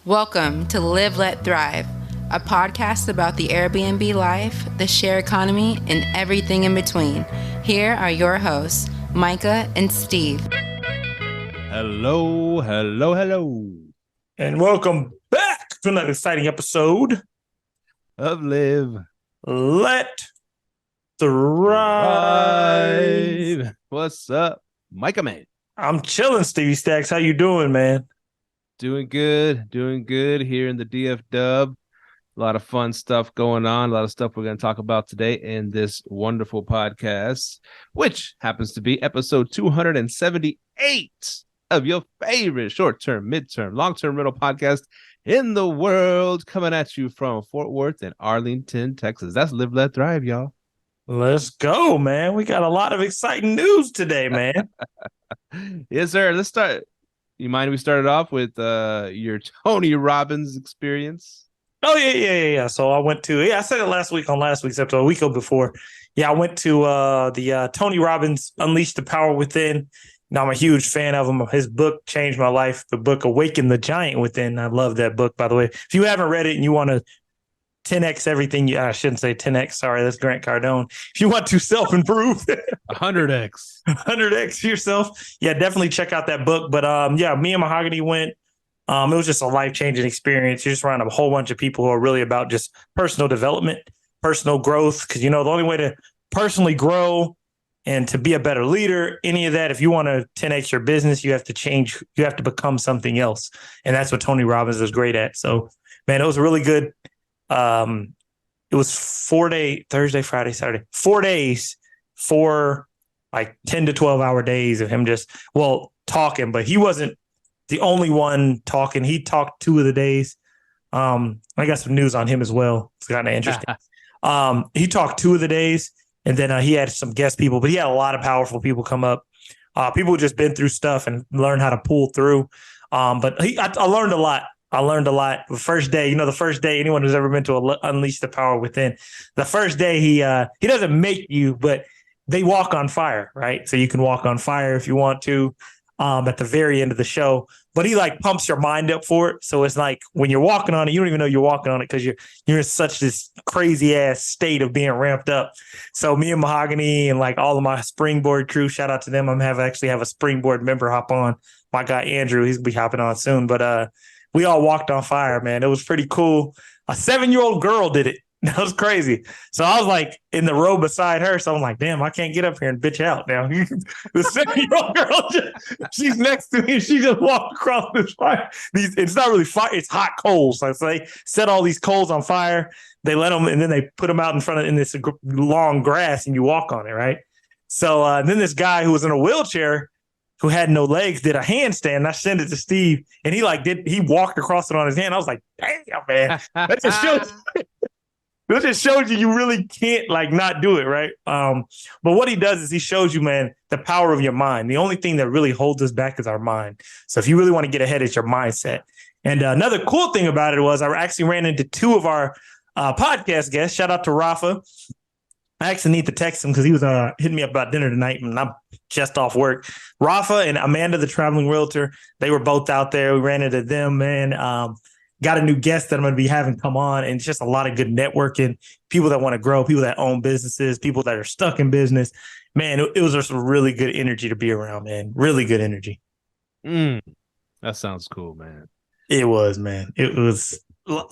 Welcome to Live, Let, Thrive, a podcast about the Airbnb life, the share economy, and everything in between. Here are your hosts, Myka and Steve. Hello. And welcome back to another exciting episode of Live, Let, Thrive. What's up, Myka, man? I'm chilling, Stevie Stacks. How you doing, man? Doing good here in the DF Dub. A lot of fun stuff going on. A lot of stuff we're going to talk about today in this wonderful podcast, which happens to be episode 278 of your favorite short-term, mid-term, long-term rental podcast in the world, coming at you from Fort Worth and Arlington, Texas. That's Live, Let, Thrive, y'all. Let's go, man. We got a lot of exciting news today, man. Yes, sir. Let's start. You mind we started off with your Tony Robbins experience? Oh, yeah. So I went to, I said it last week on last week's episode, a week before. Yeah, I went to the Tony Robbins Unleash the Power Within. Now, I'm a huge fan of him. His book changed my life. The book Awaken the Giant Within. I love that book, by the way. If you haven't read it and you want to 10x everything, I shouldn't say 10x. Sorry, that's Grant Cardone. If you want to self-improve, 100x yourself. Yeah, definitely check out that book. But yeah, me and Mahogany went. It was just a life-changing experience. You're just around a whole bunch of people who are really about just personal development, personal growth. Because, the only way to personally grow and to be a better leader, any of that, if you want to 10x your business, you have to change. You have to become something else. And that's what Tony Robbins is great at. So, man, it was a really good. It was 4-day, Thursday, Friday, Saturday, 4 days, 4 like 10 to 12 hour days of him just, talking, but he wasn't the only one talking. He talked 2 of the days. I got some news on him as well. It's kind of interesting. He talked 2 of the days, and then he had some guest people, but he had a lot of powerful people come up. People who just been through stuff and learn how to pull through. But I learned a lot. The first day, the first day, anyone who's ever been to Unleash the Power Within, the first day he doesn't make you, but they walk on fire, right? So you can walk on fire if you want to at the very end of the show. But he pumps your mind up for it. So it's like when you're walking on it, you don't even know you're walking on it because you're in such this crazy ass state of being ramped up. So me and Mahogany and all of my Springboard crew, shout out to them. Actually have a Springboard member hop on. My guy Andrew, he's gonna be hopping on soon. But we all walked on fire, man. It was pretty cool. A 7-year-old girl did it. That was crazy. So I was in the row beside her. So I'm like, damn, I can't get up here and bitch out now. The 7-year-old girl, she's next to me and she just walked across this fire. It's not really fire. It's hot coals. So they set all these coals on fire. They let them, and then they put them out in this long grass and you walk on it, right? So then this guy who was in a wheelchair who had no legs did a handstand. I sent it to Steve, and he walked across it on his hand. I was like, damn, man. That just shows you really can't not do it, right? But what he does is he shows you, man, the power of your mind. The only thing that really holds us back is our mind. So if you really want to get ahead, it's your mindset. And another cool thing about it was I actually ran into 2 of our podcast guests. Shout out to Rafa. I actually need to text him because he was hitting me up about dinner tonight, and I'm just off work. Rafa and Amanda, the traveling realtor, they were both out there. We ran into them, man. Got a new guest that I'm going to be having come on, and it's just a lot of good networking, people that want to grow, people that own businesses, people that are stuck in business. Man, it was just really good energy to be around, man. Really good energy. That sounds cool, man. It was, man. It was what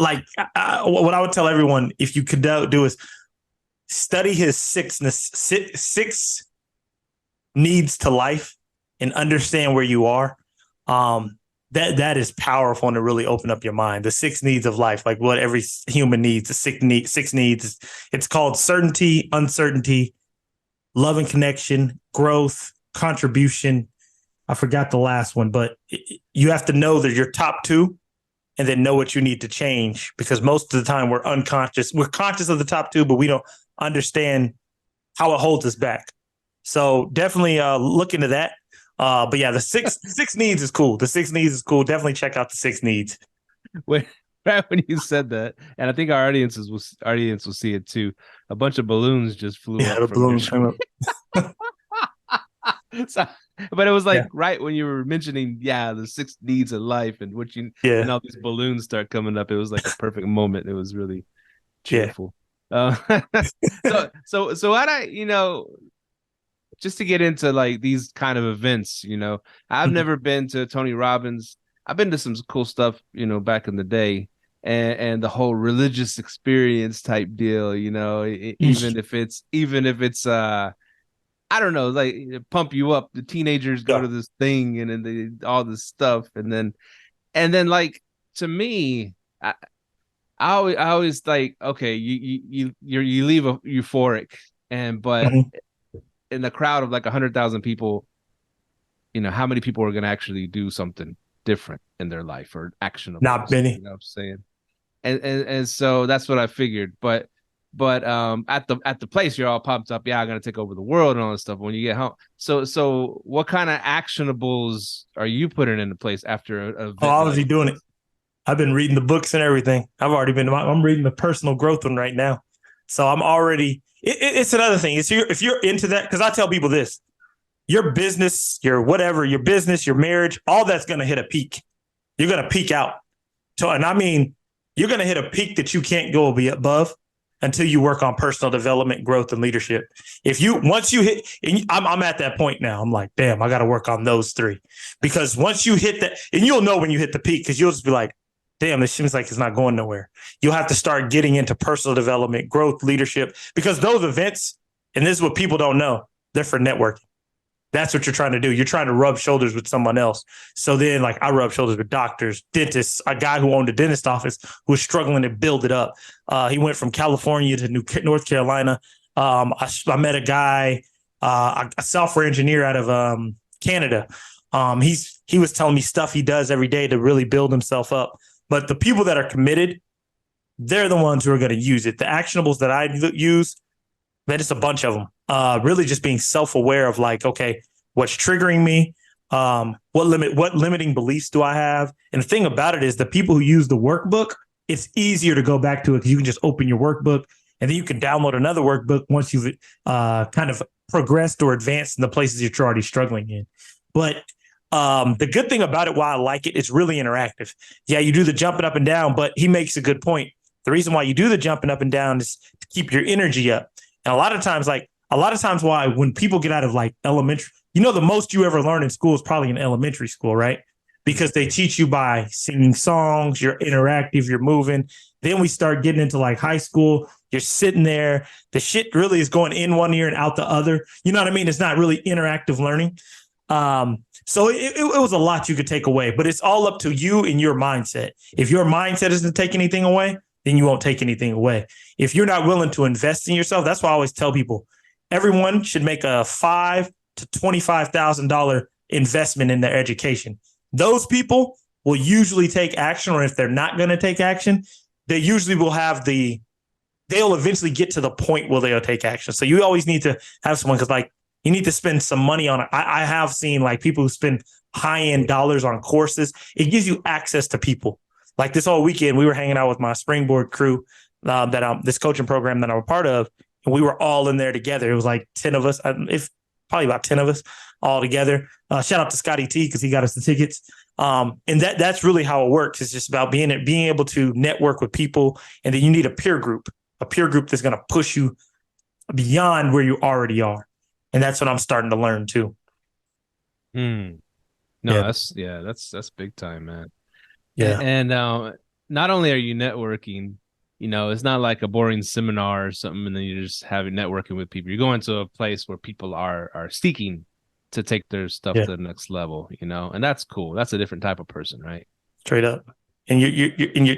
I would tell everyone, if you could do is study his 6 needs to life and understand where you are. That is powerful and to really open up your mind. The 6 needs of life, like what every human needs, the 6 needs. It's called certainty, uncertainty, love and connection, growth, contribution. I forgot the last one, but you have to know that your top 2 and then know what you need to change, because most of the time we're unconscious. We're conscious of the top 2, but we don't understand how it holds us back. So definitely look into that. But yeah, the six needs is cool. The 6 needs is cool. Definitely check out the 6 needs. Right when you said that, and I think our audience will see it too. A bunch of balloons just flew up. The balloons came up. But it was like right when you were mentioning, the 6 needs of life and and all these balloons start coming up. It was like a perfect moment. It was really cheerful. Uh, so just to get into like these kind of events, I've never been to Tony Robbins. I've been to some cool stuff, back in the day, and the whole religious experience type deal, even if it's I don't know, like pump you up. The teenagers go to this thing and then all this stuff, and then like to me, I always like, okay, you leave euphoric, but in the crowd of like 100,000 people, how many people are going to actually do something different in their life or actionable? Not many. You know what I'm saying? And so that's what I figured. But at the place, you're all pumped up. Yeah, I'm gonna take over the world and all this stuff. When you get home, so what kind of actionables are you putting into place after a event? I was doing it. I've been reading the books and everything. I'm reading the personal growth one right now. So I'm already. It's another thing. If you're into that, because I tell people this, your business, your business, your marriage, all that's gonna hit a peak. You're gonna peak out. So, and I mean, you're gonna hit a peak that you can't go above until you work on personal development, growth, and leadership. Once you hit, and I'm at that point now. I'm like, damn, I got to work on those 3, because once you hit that, and you'll know when you hit the peak, because you'll just be like, damn, this seems like it's not going nowhere. You'll have to start getting into personal development, growth, leadership, because those events, and this is what people don't know, they're for networking. That's what you're trying to do. You're trying to rub shoulders with someone else. So then, like, I rub shoulders with doctors, dentists, a guy who owned a dentist office who was struggling to build it up. He went from California to North Carolina. I met a guy, a software engineer out of Canada. He was telling me stuff he does every day to really build himself up. But the people that are committed, they're the ones who are going to use it. The actionables that I use, man, it's a bunch of them. Really just being self-aware of like, okay, what's triggering me? What limiting beliefs do I have? And the thing about it is the people who use the workbook, it's easier to go back to it because you can just open your workbook and then you can download another workbook once you've kind of progressed or advanced in the places that you're already struggling in. But the good thing about it, why I like it, it's really interactive. Yeah, you do the jumping up and down, but he makes a good point. The reason why you do the jumping up and down is to keep your energy up. And a lot of times why when people get out of like elementary, the most you ever learn in school is probably in elementary school, right? Because they teach you by singing songs, you're interactive, you're moving. Then we start getting into like high school. You're sitting there. The shit really is going in one ear and out the other. You know what I mean? It's not really interactive learning. So it was a lot you could take away, but it's all up to you and your mindset. If your mindset isn't take anything away, then you won't take anything away. If you're not willing to invest in yourself, that's why I always tell people, everyone should make a $5,000 to $25,000 investment in their education. Those people will usually take action, or if they're not going to take action, they usually will they'll eventually get to the point where they'll take action. So you always need to have someone, because like you need to spend some money on it. I have seen like people who spend high-end dollars on courses. It gives you access to people. Like this whole weekend, we were hanging out with my Springboard crew, this coaching program that I'm a part of, and we were all in there together. It was like 10 of us, probably about 10 of us all together. Shout out to Scotty T because he got us the tickets. And that's really how it works. It's just about being able to network with people, and then you need a peer group that's going to push you beyond where you already are. And that's what I'm starting to learn too. No, yeah. That's big time, man. Yeah. And not only are you networking, it's not like a boring seminar or something, and then you're just having networking with people. You're going to a place where people are seeking to take their stuff to the next level, and that's cool. That's a different type of person, right? Straight up. And you're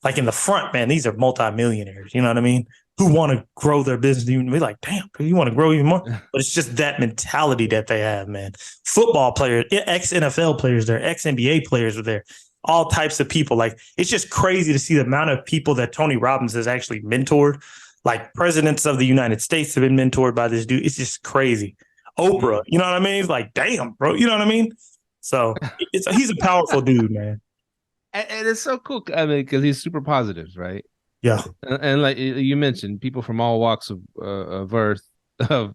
like in the front, man, these are multimillionaires. You know what I mean? Who want to grow their business. Even be like, damn, you want to grow even more? But it's just that mentality that they have, man. Football players, ex-NFL players there, ex-NBA players are there. All types of people. Like, it's just crazy to see the amount of people that Tony Robbins has actually mentored. Like, presidents of the United States have been mentored by this dude. It's just crazy. Oprah, you know what I mean? It's like, damn, bro. You know what I mean? So he's a powerful dude, man. And it's so cool. I mean, because he's super positive, right? Yeah. And like you mentioned, people from all walks of earth of,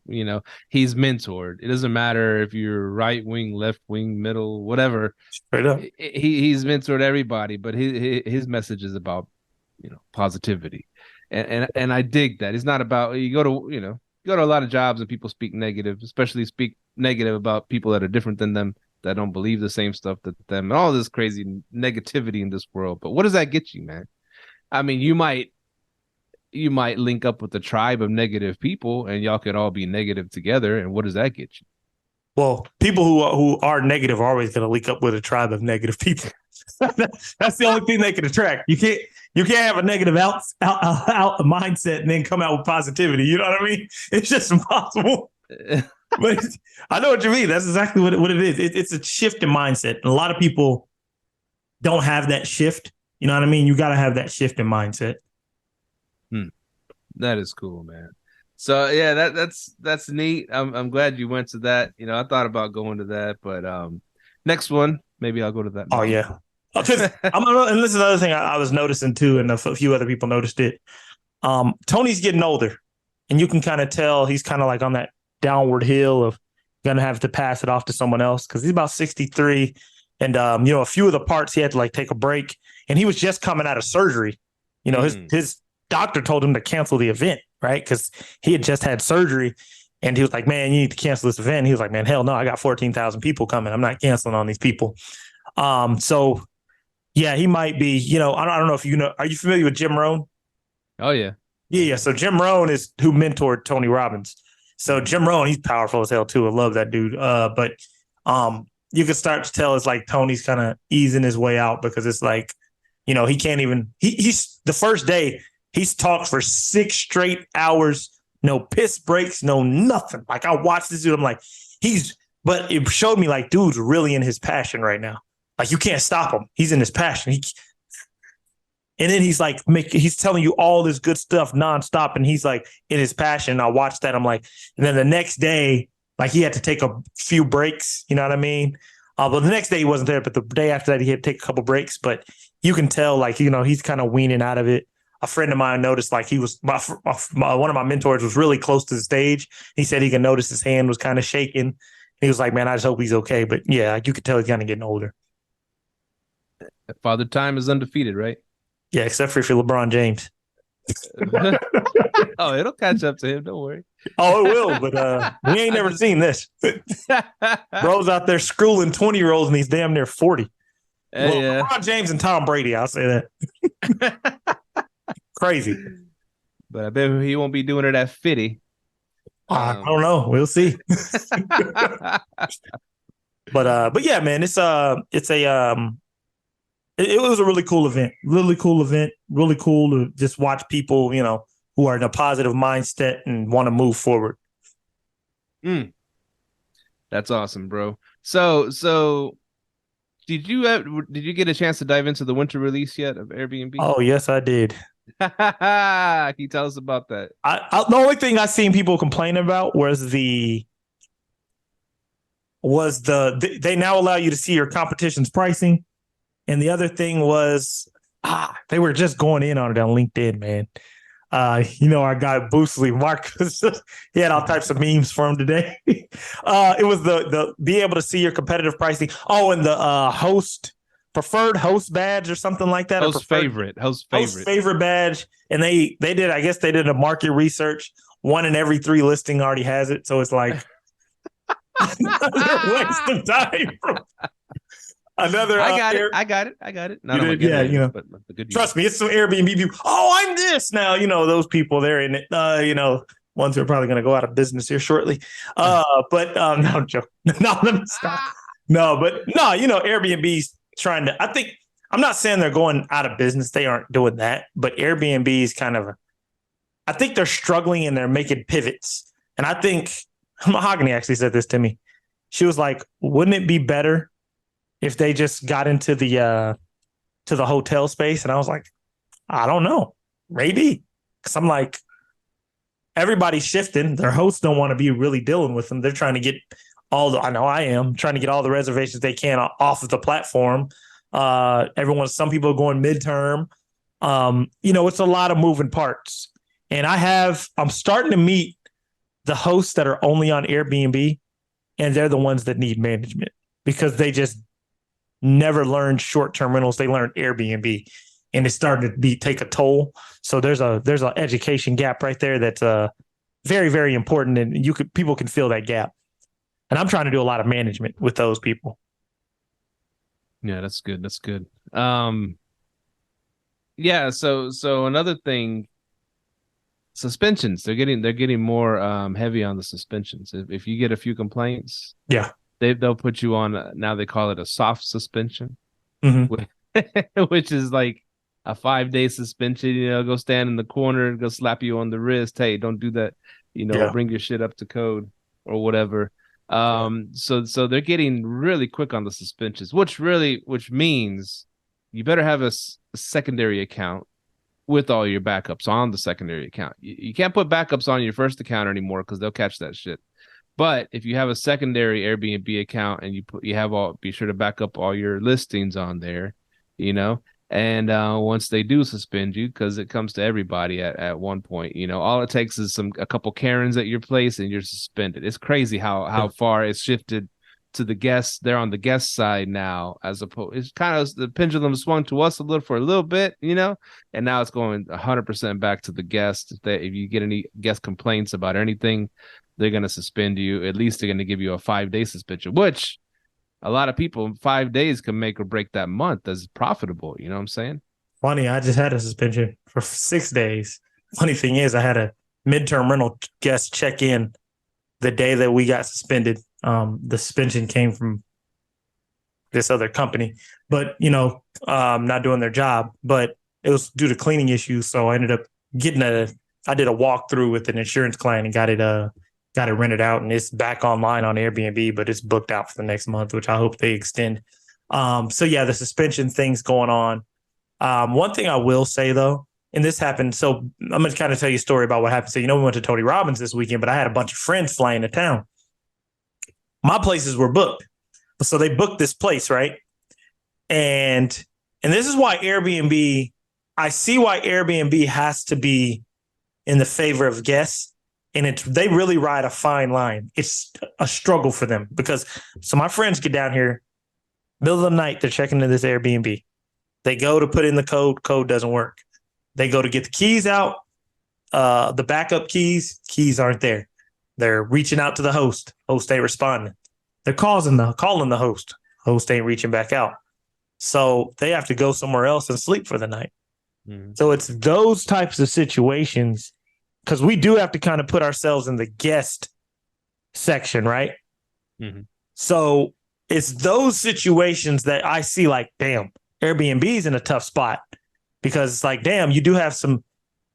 he's mentored. It doesn't matter if you're right wing, left wing, middle, whatever. Straight up. He's mentored everybody, but his message is about, positivity. And I dig that. It's not about, you go to a lot of jobs and people speak negative, especially speak negative about people that are different than them, that don't believe the same stuff that them, and all this crazy negativity in this world. But what does that get you, man? I mean, you might link up with a tribe of negative people and y'all could all be negative together. And what does that get you? Well, people who are negative are always going to link up with a tribe of negative people. That's the only thing they can attract. You can't have a negative out mindset and then come out with positivity. You know what I mean? It's just impossible. But I know what you mean. That's exactly what it is. It's a shift in mindset. And a lot of people don't have that shift. You know what I mean? You got to have that shift in mindset. That is cool, man. So yeah, that's neat. I'm glad you went to that. I thought about going to that, but next one, maybe I'll go to that. Oh yeah. Because and this is another thing I was noticing too, and a few other people noticed it. Tony's getting older, and you can kind of tell he's kind of like on that downward hill of gonna have to pass it off to someone else because he's about 63, and a few of the parts he had to like take a break, and he was just coming out of surgery. His doctor told him to cancel the event, right? Because he had just had surgery, and he was like, "Man, you need to cancel this event." And he was like, "Man, hell no, I got 14,000 people coming. I'm not canceling on these people." So. Yeah, he might be, I don't know if are you familiar with Jim Rohn? Oh, yeah. Yeah. So Jim Rohn is who mentored Tony Robbins. So Jim Rohn, he's powerful as hell too. I love that dude. But you can start to tell it's like Tony's kind of easing his way out because it's like, he can't even, he's the first day he's talked for 6 straight hours, no piss breaks, no nothing. Like I watched this dude, I'm like, but it showed me like, dude's really in his passion right now. Like you can't stop him. He's in his passion. And then he's like, he's telling you all this good stuff nonstop. And he's like in his passion. And I watched that. I'm like, and then the next day, like he had to take a few breaks. You know what I mean? But the next day he wasn't there. But the day after that, he had to take a couple breaks. But you can tell, like, he's kind of weaning out of it. A friend of mine noticed, like he was one of my mentors was really close to the stage. He said he could notice his hand was kind of shaking. He was like, man, I just hope he's okay. But yeah, you could tell he's kind of getting older. Father Time is undefeated, right? Yeah, except for if you're LeBron James. Oh, it'll catch up to him. Don't worry. Oh, it will. But we ain't never seen this. Bro's out there schooling 20-year-olds and he's damn near 40. Yeah. LeBron James and Tom Brady, I'll say that. Crazy. But I bet he won't be doing it at 50. I don't know. We'll see. But yeah, man, it was a really cool event. Really cool event. Really cool to just watch people, who are in a positive mindset and want to move forward. That's awesome, bro. So did you get a chance to dive into the winter release yet of Airbnb? Oh, yes, I did. Can you tell us about that? The only thing I seen people complain about was they now allow you to see your competition's pricing. And the other thing was, they were just going in on it on LinkedIn, man. Our guy Boostly, Marcus, he had all types of memes for him today. It was the be able to see your competitive pricing. Oh, and the preferred host badge or something like that. Host favorite badge. And they did, I guess they did a market research. 1 in every 3 listing already has it. So it's like another waste of time. I got it. Not but the good trust me, it's some Airbnb people. Oh, I'm this now. Those people, they're in it. Ones who are probably going to go out of business here shortly. But no, I'm joking. No, let me stop. No, but no, Airbnb's trying to. I'm not saying they're going out of business. They aren't doing that. But Airbnb is kind of. I think they're struggling and they're making pivots. And I think Mahogany actually said this to me. She was like, "Wouldn't it be better if they just got into the hotel space?" And I was like, I don't know, maybe. Because I'm like, everybody's shifting. Their hosts don't want to be really dealing with them. They're trying to get trying to get all the reservations they can off of the platform. Some people are going midterm. It's a lot of moving parts. And I'm starting to meet the hosts that are only on Airbnb, and they're the ones that need management because they just never learned short-term rentals. They learned Airbnb, and it's starting to take a toll. So there's an education gap right there that's very, very important, and people can fill that gap. And I'm trying to do a lot of management with those people. Yeah, that's good. That's good. Yeah. So another thing, suspensions. They're getting more heavy on the suspensions. If you get a few complaints, yeah, they'll put you on. Now they call it a soft suspension, which is like a 5-day suspension. You know, go stand in the corner, go slap you on the wrist. Hey, don't do that. You know, bring your shit up to code or whatever. So they're getting really quick on the suspensions, which means you better have a secondary account with all your backups on the secondary account. You can't put backups on your first account anymore because they'll catch that shit. But if you have a secondary Airbnb account and be sure to back up all your listings on there, you know. And once they do suspend you, because it comes to everybody at one point, you know, all it takes is a couple Karens at your place and you're suspended. It's crazy how far it's shifted to the guests. They're on the guest side now, as opposed. It's kind of the pendulum swung to us for a little bit, you know, and now it's going 100% back to the guest. If you get any guest complaints about anything, they're going to suspend you. At least they're going to give you a 5-day suspension, which a lot of people, 5 days can make or break that month as profitable. You know what I'm saying? Funny, I just had a suspension for 6 days. Funny thing is, I had a midterm rental guest check in the day that we got suspended. The suspension came from this other company, but, you know, not doing their job, but it was due to cleaning issues. So I ended up I did a walkthrough with an insurance client and got it rented out, and it's back online on Airbnb, but it's booked out for the next month, which I hope they extend. So yeah, the suspension thing's going on. One thing I will say though, and this happened, so I'm going to kind of tell you a story about what happened. So, you know, we went to Tony Robbins this weekend, but I had a bunch of friends flying to town. My places were booked. So they booked this place, right? And this is why I see why Airbnb has to be in the favor of guests. And they really ride a fine line. It's a struggle for them because my friends get down here, middle of the night, they're checking into this Airbnb. They go to put in the code doesn't work. They go to get the keys out, the backup keys aren't there. They're reaching out to the host ain't responding. They're calling the host ain't reaching back out. So they have to go somewhere else and sleep for the night. Mm-hmm. So it's those types of situations, because we do have to kind of put ourselves in the guest section, right? Mm-hmm. So it's those situations that I see like, damn, Airbnb's in a tough spot because it's like, damn, you do have some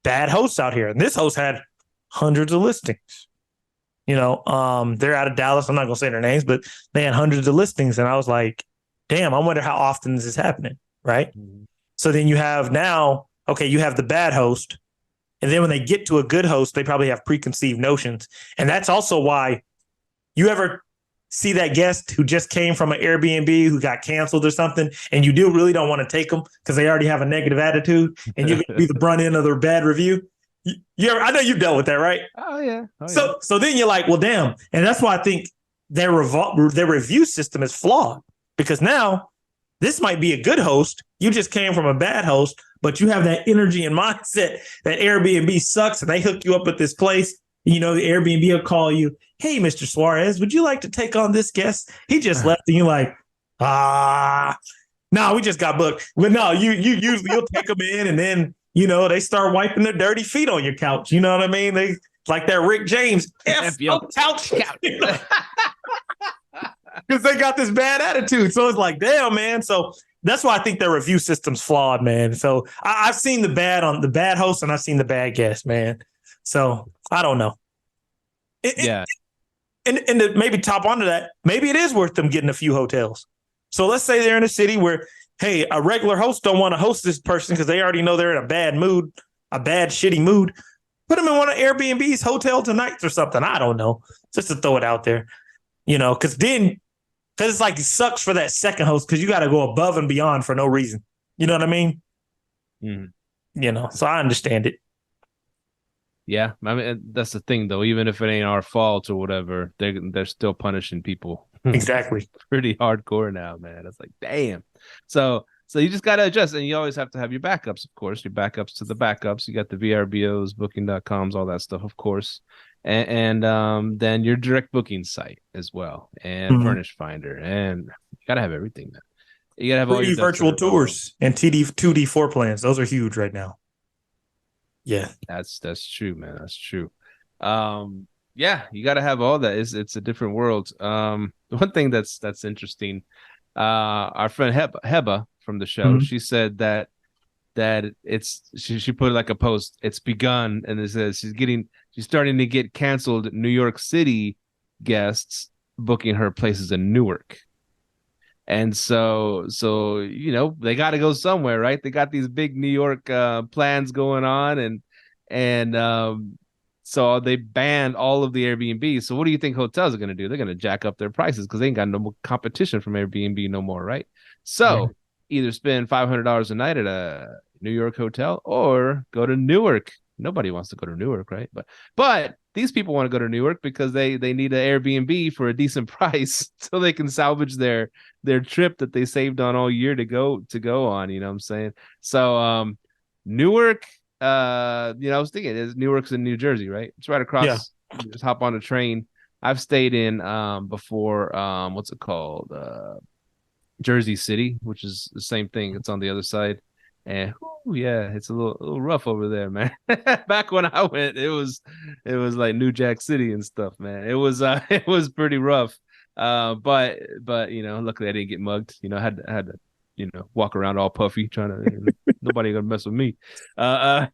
bad hosts out here. And this host had hundreds of listings. You know, they're out of Dallas. I'm not going to say their names, but they had hundreds of listings. And I was like, damn, I wonder how often this is happening, right? Mm-hmm. So then you have you have the bad host. And then when they get to a good host, they probably have preconceived notions. And that's also why you ever see that guest who just came from an Airbnb who got canceled or something, and you really don't want to take them because they already have a negative attitude and you're going to be the brunt end of their bad review. I know you've dealt with that, right? Oh, yeah. So then you're like, well, damn. And that's why I think their review system is flawed, because now this might be a good host. You just came from a bad host, but you have that energy and mindset that Airbnb sucks and they hook you up with this place. You know, the Airbnb will call you, hey, Mr. Suarez, would you like to take on this guest? He just left, and you're like, no, we just got booked. But no, you'll take them in, and then, you know, they start wiping their dirty feet on your couch. You know what I mean? They like that Rick James couch. Because they got this bad attitude. So it's like, damn, man. So that's why I think their review system's flawed, man. So I've seen the bad host, and I've seen the bad guest, man. So I don't know. And to maybe top onto that, maybe it is worth them getting a few hotels. So let's say they're in a city where, hey, a regular host don't want to host this person because they already know they're in a bad mood, a bad, shitty mood. Put them in one of Airbnb's hotel tonights or something. I don't know. Just to throw it out there, you know, because it's like it sucks for that second host because you got to go above and beyond for no reason. You know what I mean? Mm-hmm. You know, so I understand it. Yeah, I mean that's the thing though. Even if it ain't our fault or whatever, they're still punishing people. Exactly. Pretty hardcore now, man. It's like, damn. So you just gotta adjust, and you always have to have your backups, of course. Your backups to the backups. You got the VRBOs, Booking.coms, all that stuff, of course, and then your direct booking site as well, and Furnish Finder, and you gotta have everything, man. You gotta have all your virtual tours and 2D floor plans. Those are huge right now. Yeah, that's true, man. That's true. Yeah, you got to have all that. It's a different world. One thing that's interesting. Our friend Heba from the show, she said that she put like a post. It's begun, and it says she's starting to get canceled New York City guests booking her places in Newark. And so they got to go somewhere, right? They got these big New York plans going on, and so they banned all of the Airbnb. So what do you think hotels are going to do? They're going to jack up their prices because they ain't got no more competition from Airbnb no more, right? So either spend $500 a night at a New York hotel or go to Newark. Nobody wants to go to Newark, right? But these people want to go to Newark because they need an Airbnb for a decent price so they can salvage their trip that they saved on all year to go on. You know what I'm saying? So Newark, I was thinking Newark's in New Jersey, right? It's right across. Yeah. You just hop on a train. I've stayed in before. What's it called? Jersey City, which is the same thing. It's on the other side. And yeah, it's a little rough over there, man. Back when I went, it was like New Jack City and stuff, man. It was it was pretty rough. But luckily I didn't get mugged. I had to walk around all puffy, trying to nobody gonna mess with me. And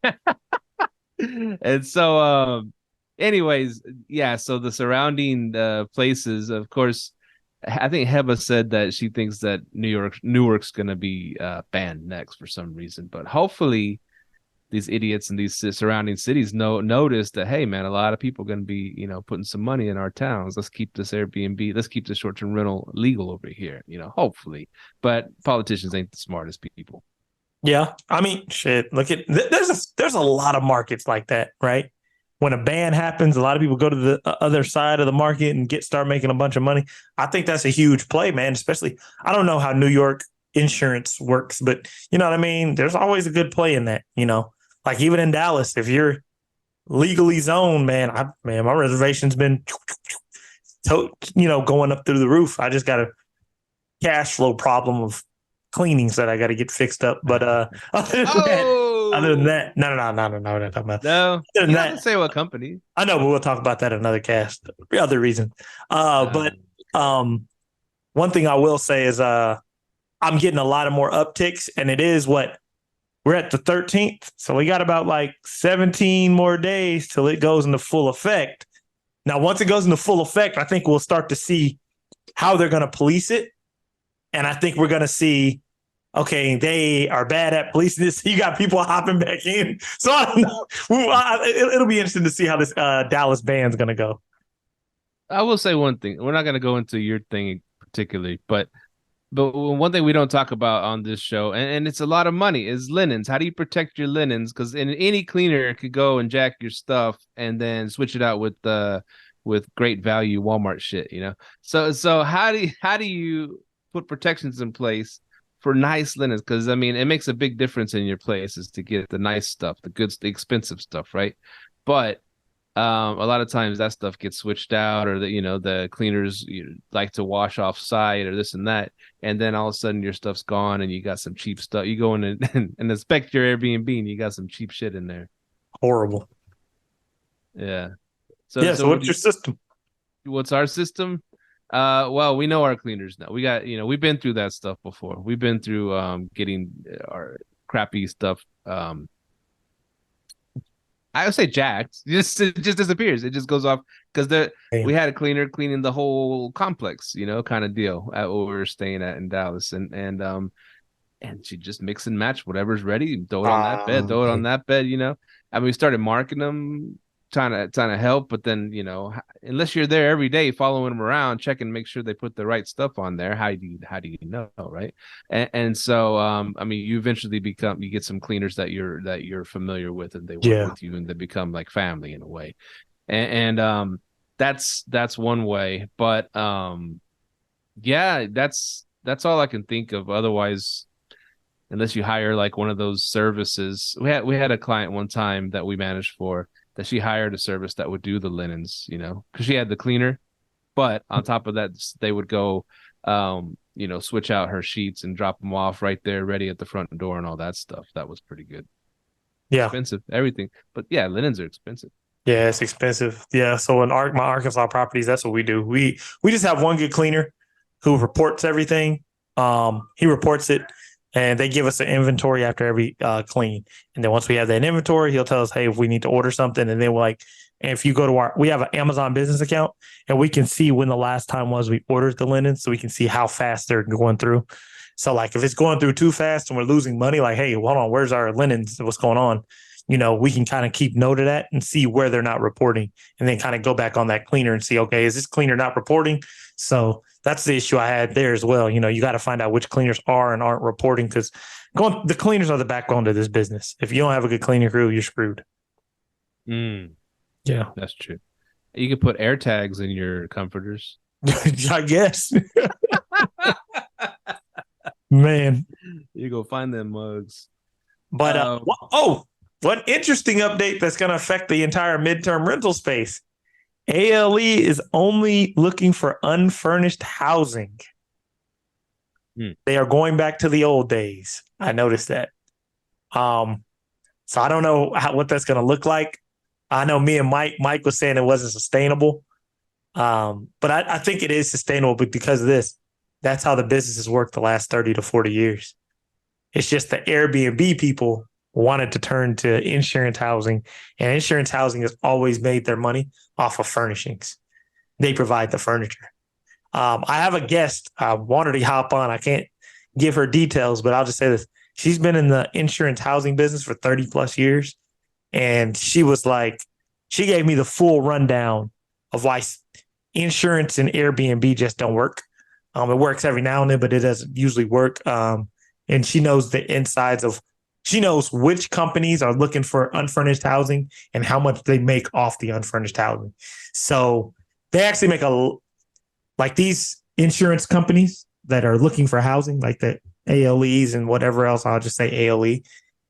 so anyways, yeah. So the surrounding places, of course. I think Heba said that she thinks that Newark's going to be banned next for some reason, but hopefully these idiots in these surrounding cities notice that, hey man, a lot of people are going to be putting some money in our towns. Let's keep this Airbnb, let's keep the short-term rental legal over here. Hopefully, but politicians ain't the smartest people. Yeah, I mean, shit. Look at there's a lot of markets like that, right? When a ban happens, a lot of people go to the other side of the market and start making a bunch of money. I think that's a huge play, man. Especially, I don't know how New York insurance works, but you know what I mean? There's always a good play in that, like even in Dallas, if you're legally zoned, man, my reservation's been, going up through the roof. I just got a cash flow problem of cleanings that I got to get fixed up. But other than that, no, we're not talking about. No, you don't have to say what company. I know, but we'll talk about that in another cast. Other reasons. But one thing I will say is I'm getting a lot of more upticks, and it is we're at the 13th, so we got about like 17 more days till it goes into full effect. Now, once it goes into full effect, I think we'll start to see how they're going to police it, and I think we're going to see. Okay, they are bad at policing this. You got people hopping back in. So I don't know. It'll be interesting to see how this Dallas ban's going to go. I will say one thing. We're not going to go into your thing particularly, but one thing we don't talk about on this show, and it's a lot of money, is linens. How do you protect your linens? Because any cleaner could go and jack your stuff and then switch it out with great value Walmart shit, So how do you put protections in place for nice linens? Because I mean, it makes a big difference in your places to get the nice stuff, the expensive stuff, right? But a lot of times that stuff gets switched out, or the cleaners like to wash off site or this and that, and then all of a sudden your stuff's gone and you got some cheap stuff. You go in and inspect your Airbnb and you got some cheap shit in there. Horrible. Yeah. So what's your system? What's our system? Well, we know our cleaners now. We got, we've been through that stuff before. We've been through getting our crappy stuff. I would say jacked. It just disappears. It just goes off because we had a cleaner cleaning the whole complex, kind of deal at where we were staying at in Dallas, and she just mix and match whatever's ready, throw it on that bed, throw it on that bed. I mean, we started marking them trying to help, but then unless you're there every day following them around, checking, make sure they put the right stuff on there, how do you know, right? And so I mean, you eventually you get some cleaners that you're familiar with, and they work with you, and they become like family in a way, and that's one way, but yeah, that's all I can think of. Otherwise, unless you hire like one of those services, we had a client one time that we managed for, that she hired a service that would do the linens, because she had the cleaner, but on top of that, they would go, switch out her sheets and drop them off right there, ready at the front door and all that stuff. That was pretty good. Yeah. Expensive, everything. But yeah, linens are expensive. Yeah, it's expensive. Yeah. So in my Arkansas properties, that's what we do. We just have one good cleaner who reports everything. He reports it, and they give us an inventory after every clean. And then once we have that inventory, he'll tell us, hey, if we need to order something. And then and if you go to we have an Amazon business account, and we can see when the last time was we ordered the linen, so we can see how fast they're going through. So like if it's going through too fast and we're losing money, like, hey, hold on, where's our linens? What's going on? We can kind of keep note of that and see where they're not reporting, and then kind of go back on that cleaner and see, okay, is this cleaner not reporting? So that's the issue I had there as well. You got to find out which cleaners are and aren't reporting, because the cleaners are the backbone to this business. If you don't have a good cleaning crew, you're screwed. Yeah, that's true. You could put air tags in your comforters. I guess. Man, you go find them mugs. But one interesting update that's going to affect the entire midterm rental space. ALE is only looking for unfurnished housing. They are going back to the old days. I noticed that. So I don't know what that's going to look like. I know me and Mike was saying it wasn't sustainable. But I think it is sustainable because of this. That's how the business has worked the last 30 to 40 years. It's just the Airbnb people wanted to turn to insurance housing, and insurance housing has always made their money off of furnishings. They provide the furniture. I have a guest. I wanted to hop on. I can't give her details, but I'll just say this. She's been in the insurance housing business for 30 plus years. And she was like, she gave me the full rundown of why insurance and Airbnb just don't work. It works every now and then, but it doesn't usually work. And she knows the insides of, she knows which companies are looking for unfurnished housing and how much they make off the unfurnished housing. So they actually make like these insurance companies that are looking for housing, like the ALEs and whatever else, I'll just say ALE,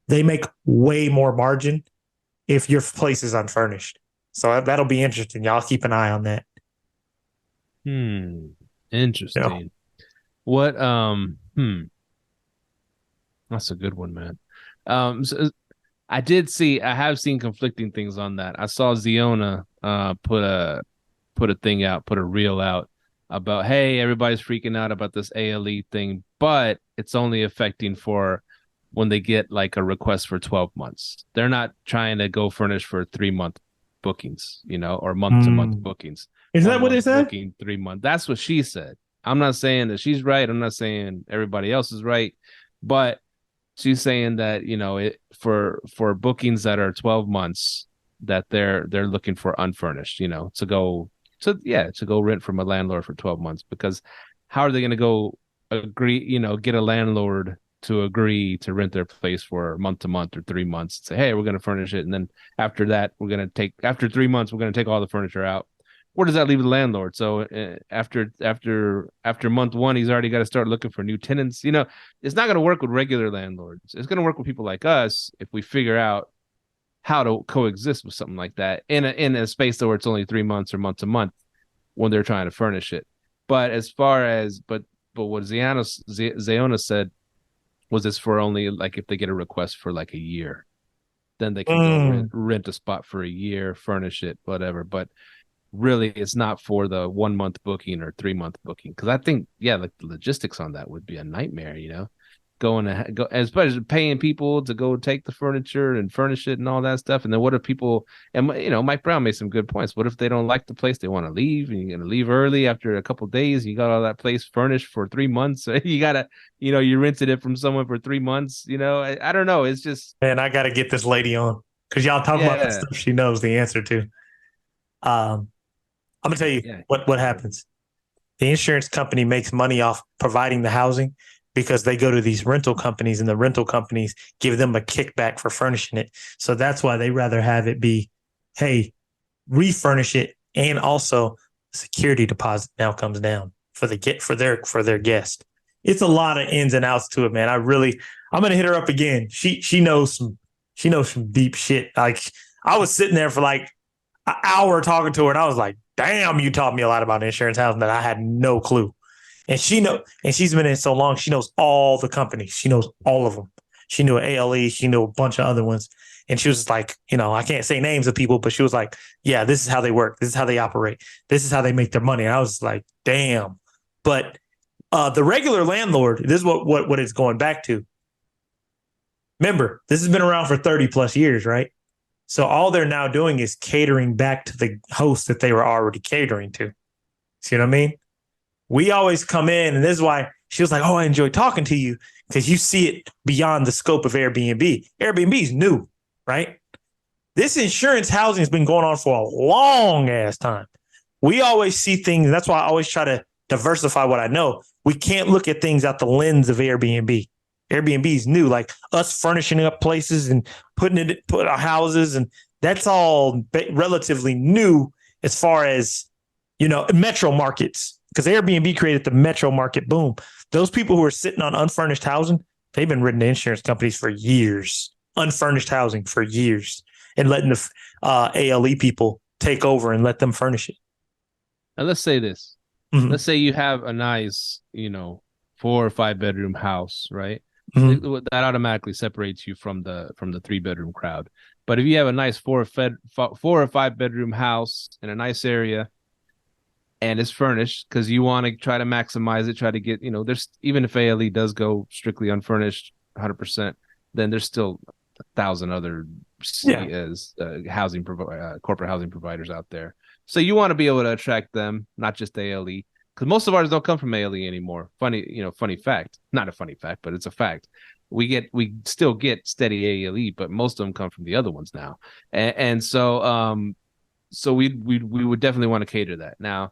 they make way more margin if your place is unfurnished. So that'll be interesting. Y'all keep an eye on that. Interesting. Yeah. What, that's a good one, man. So I have seen conflicting things on that. I saw Ziona put a thing out, put a reel out about, hey, everybody's freaking out about this ALE thing, but it's only affecting for when they get like a request for 12 months. They're not trying to go furnish for 3-month bookings, or month-to-month bookings. Is that what it said? Booking 3 months. That's what she said. I'm not saying that she's right. I'm not saying everybody else is right, but she's saying that, for bookings that are 12 months, that they're looking for unfurnished, to go rent from a landlord for 12 months, because how are they going to go agree, get a landlord to agree to rent their place for month to month or 3 months and say, hey, we're going to furnish it. And then after that, after 3 months, we're going to take all the furniture out. Where does that leave the landlord? So after month one, he's already got to start looking for new tenants. It's not going to work with regular landlords. It's going to work with people like us if we figure out how to coexist with something like that in a space where it's only 3 months or month to month when they're trying to furnish it. But as far as but what Ziona said was this for only like if they get a request for like a year, then they can go rent a spot for a year, furnish it, whatever. But really, it's not for the 1 month booking or 3 month booking, because I think like the logistics on that would be a nightmare. Especially paying people to go take the furniture and furnish it and all that stuff. And then what if people, and Mike Brown made some good points. What if they don't like the place, they want to leave, and you're going to leave early after a couple of days? You got all that place furnished for 3 months. You gotta, you rented it from someone for 3 months. I don't know. It's just, man, I got to get this lady on. because y'all talk about the stuff she knows the answer to. I'm gonna tell you what happens. The insurance company makes money off providing the housing because they go to these rental companies and the rental companies give them a kickback for furnishing it. So that's why they rather have it be, hey, refurnish it, and also security deposit now comes down for their guest. It's a lot of ins and outs to it, man. I'm gonna hit her up again. She knows some deep shit. Like, I was sitting there for like an hour talking to her, and I was like, damn, you taught me a lot about insurance housing that I had no clue. And she's been in so long, she knows all the companies. She knows all of them. She knew ALE, she knew a bunch of other ones. And she was like, I can't say names of people, but she was like, yeah, this is how they work. This is how they operate. This is how they make their money. And I was like, damn. But the regular landlord, this is what it's going back to. Remember, this has been around for 30 plus years, right? So all they're now doing is catering back to the host that they were already catering to. See what I mean? We always come in, and this is why she was like, oh, I enjoy talking to you, because you see it beyond the scope of Airbnb. Airbnb is new, right? This insurance housing has been going on for a long ass time. We always see things. That's why I always try to diversify what I know. We can't look at things out the lens of Airbnb. Airbnb is new, like us furnishing up places and put our houses, and that's all relatively new as far as, metro markets, because Airbnb created the metro market boom. Those people who are sitting on unfurnished housing, they've been written to insurance companies for years, unfurnished housing for years, and letting the ALE people take over and let them furnish it. Now let's say this. Mm-hmm. Let's say you have a nice, 4 or 5 bedroom house, right? Mm-hmm. That automatically separates you from the 3-bedroom crowd. But if you have a nice 4 or 5 bedroom house in a nice area, and it's furnished because you want to try to maximize it, try to get, there's, even if ALE does go strictly unfurnished 100%, then there's still 1,000 other housing corporate housing providers out there. So you want to be able to attract them, not just ALE, because most of ours don't come from ALE anymore. Funny fact, not a funny fact, but it's a fact. We still get steady ALE, but most of them come from the other ones now. And so we would definitely want to cater to that now.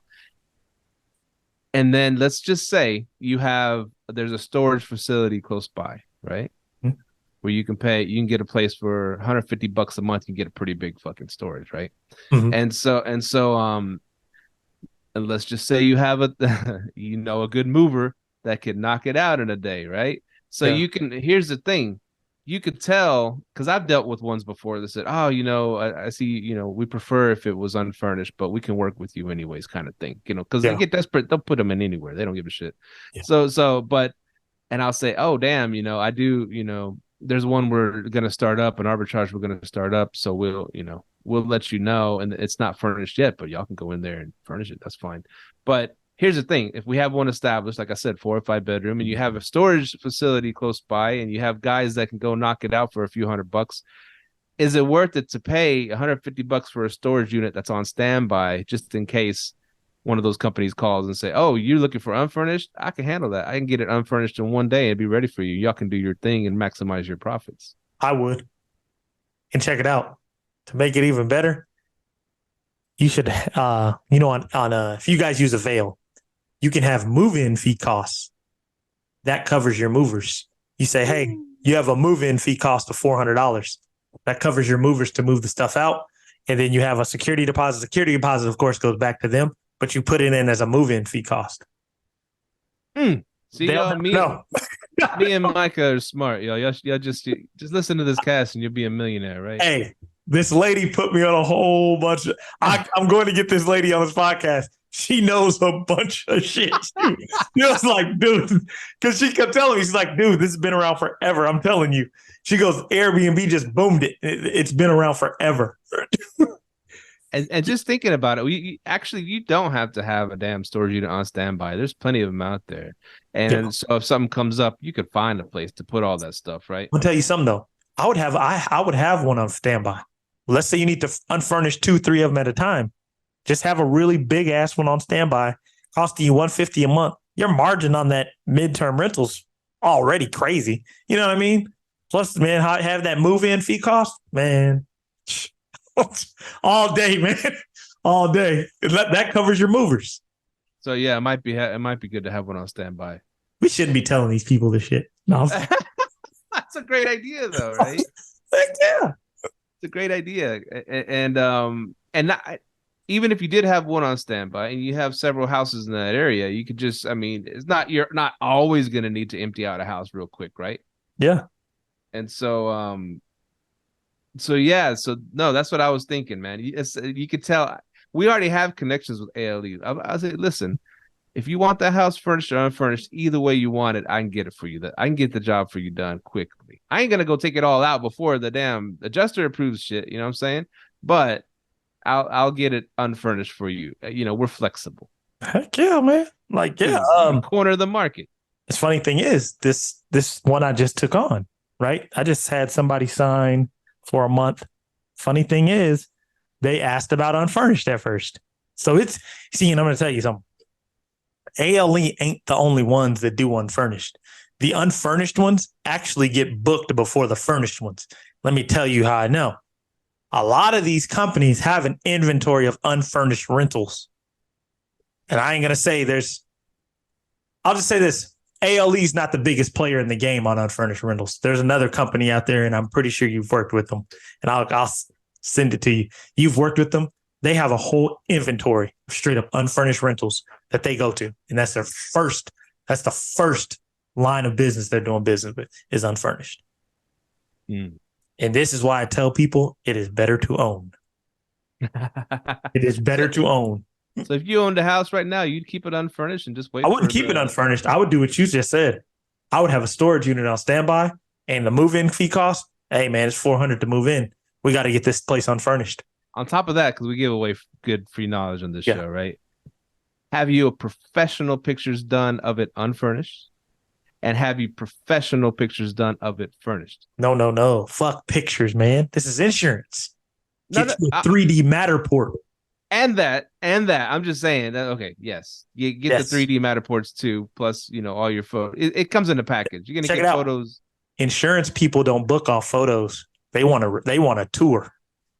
And then let's just say there's a storage facility close by, right? Mm-hmm. Where you can get a place for $150 a month. You get a pretty big fucking storage, right? Mm-hmm. And so, and let's just say you have a good mover that could knock it out in a day, right? So here's the thing. You could tell, because I've dealt with ones before that said, oh, I see, we prefer if it was unfurnished, but we can work with you anyways, kind of thing, because they get desperate. They'll put them in anywhere. They don't give a shit. Yeah. And I'll say, oh, damn, I do, there's one we're going to start up, an arbitrage we're going to start up. So we'll let you know. And it's not furnished yet, but y'all can go in there and furnish it. That's fine. But here's the thing. If we have one established, like I said, 4 or 5 bedroom, and you have a storage facility close by, and you have guys that can go knock it out for a few $100, is it worth it to pay $150 for a storage unit that's on standby, just in case one of those companies calls and say, oh, you're looking for unfurnished? I can handle that. I can get it unfurnished in one day and be ready for you. Y'all can do your thing and maximize your profits. I would. And check it out. To make it even better, you should, if you guys use a Avail, you can have move-in fee costs. That covers your movers. You say, hey, you have a move-in fee cost of $400. That covers your movers to move the stuff out. And then you have a security deposit. Security deposit, of course, goes back to them, but you put it in as a move-in fee cost. See, me and Myka are smart. Y'all just listen to this cast and you'll be a millionaire, right? Hey, this lady put me on a whole bunch of... I'm going to get this lady on this podcast. She knows a bunch of shit. She was like, dude, because she kept telling me, she's like, dude, this has been around forever. I'm telling you. She goes, Airbnb just boomed it. It's been around forever. And just thinking about it, you don't have to have a damn storage unit on standby. There's plenty of them out there. And so if something comes up, you could find a place to put all that stuff, right? I'll tell you something, though. I would have one on standby. Let's say you need to unfurnish 2, 3 of them at a time. Just have a really big ass one on standby, costing you $150 a month. Your margin on that midterm rental's already crazy. You know what I mean? Plus, man, have that move-in fee cost, man. All day, man. All day. That covers your movers. So yeah, it might be good to have one on standby. We shouldn't be telling these people this shit. No. That's a great idea, though, right? Heck yeah. It's a great idea, and not, even if you did have one on standby and you have several houses in that area, you could just, I mean, you're not always going to need to empty out a house real quick, right? Yeah. And so, no, that's what I was thinking, man. You could tell we already have connections with ALE. I say, listen, if you want that house furnished or unfurnished, either way you want it, I can get it for you. I can get the job for you done quickly. I ain't gonna go take it all out before the damn adjuster approves shit. You know what I'm saying? But I'll get it unfurnished for you. We're flexible. Heck yeah, man. Like, yeah. Corner of the market. The funny thing is, this one I just took on, right? I just had somebody sign for a month. Funny thing is, they asked about unfurnished at first. So and I'm going to tell you something. ALE ain't the only ones that do unfurnished. The unfurnished ones actually get booked before the furnished ones. Let me tell you how I know. A lot of these companies have an inventory of unfurnished rentals. And I ain't going to say I'll just say this. ALE is not the biggest player in the game on unfurnished rentals. There's another company out there, and I'm pretty sure you've worked with them. And I'll send it to you. You've worked with them. They have a whole inventory of straight up unfurnished rentals that they go to. And that's the first line of business they're doing business with is unfurnished. And this is why I tell people it is better to own. It is better to own. So if you owned a house right now, you'd keep it unfurnished and just wait. I wouldn't keep it unfurnished. I would do what you just said. I would have a storage unit on standby, and the move-in fee cost, hey, man, it's $400 to move in. We got to get this place unfurnished. On top of that, because we give away good free knowledge on this show, right? Have you professional pictures done of it unfurnished? And have you professional pictures done of it furnished? No. Fuck pictures, man. This is insurance. Get you a 3D Matterport. And that. I'm just saying that, okay, yes. You get the 3D Matterports too, plus, all your photos. It comes in a package. You're going to get photos. Insurance people don't book off photos. They want a tour.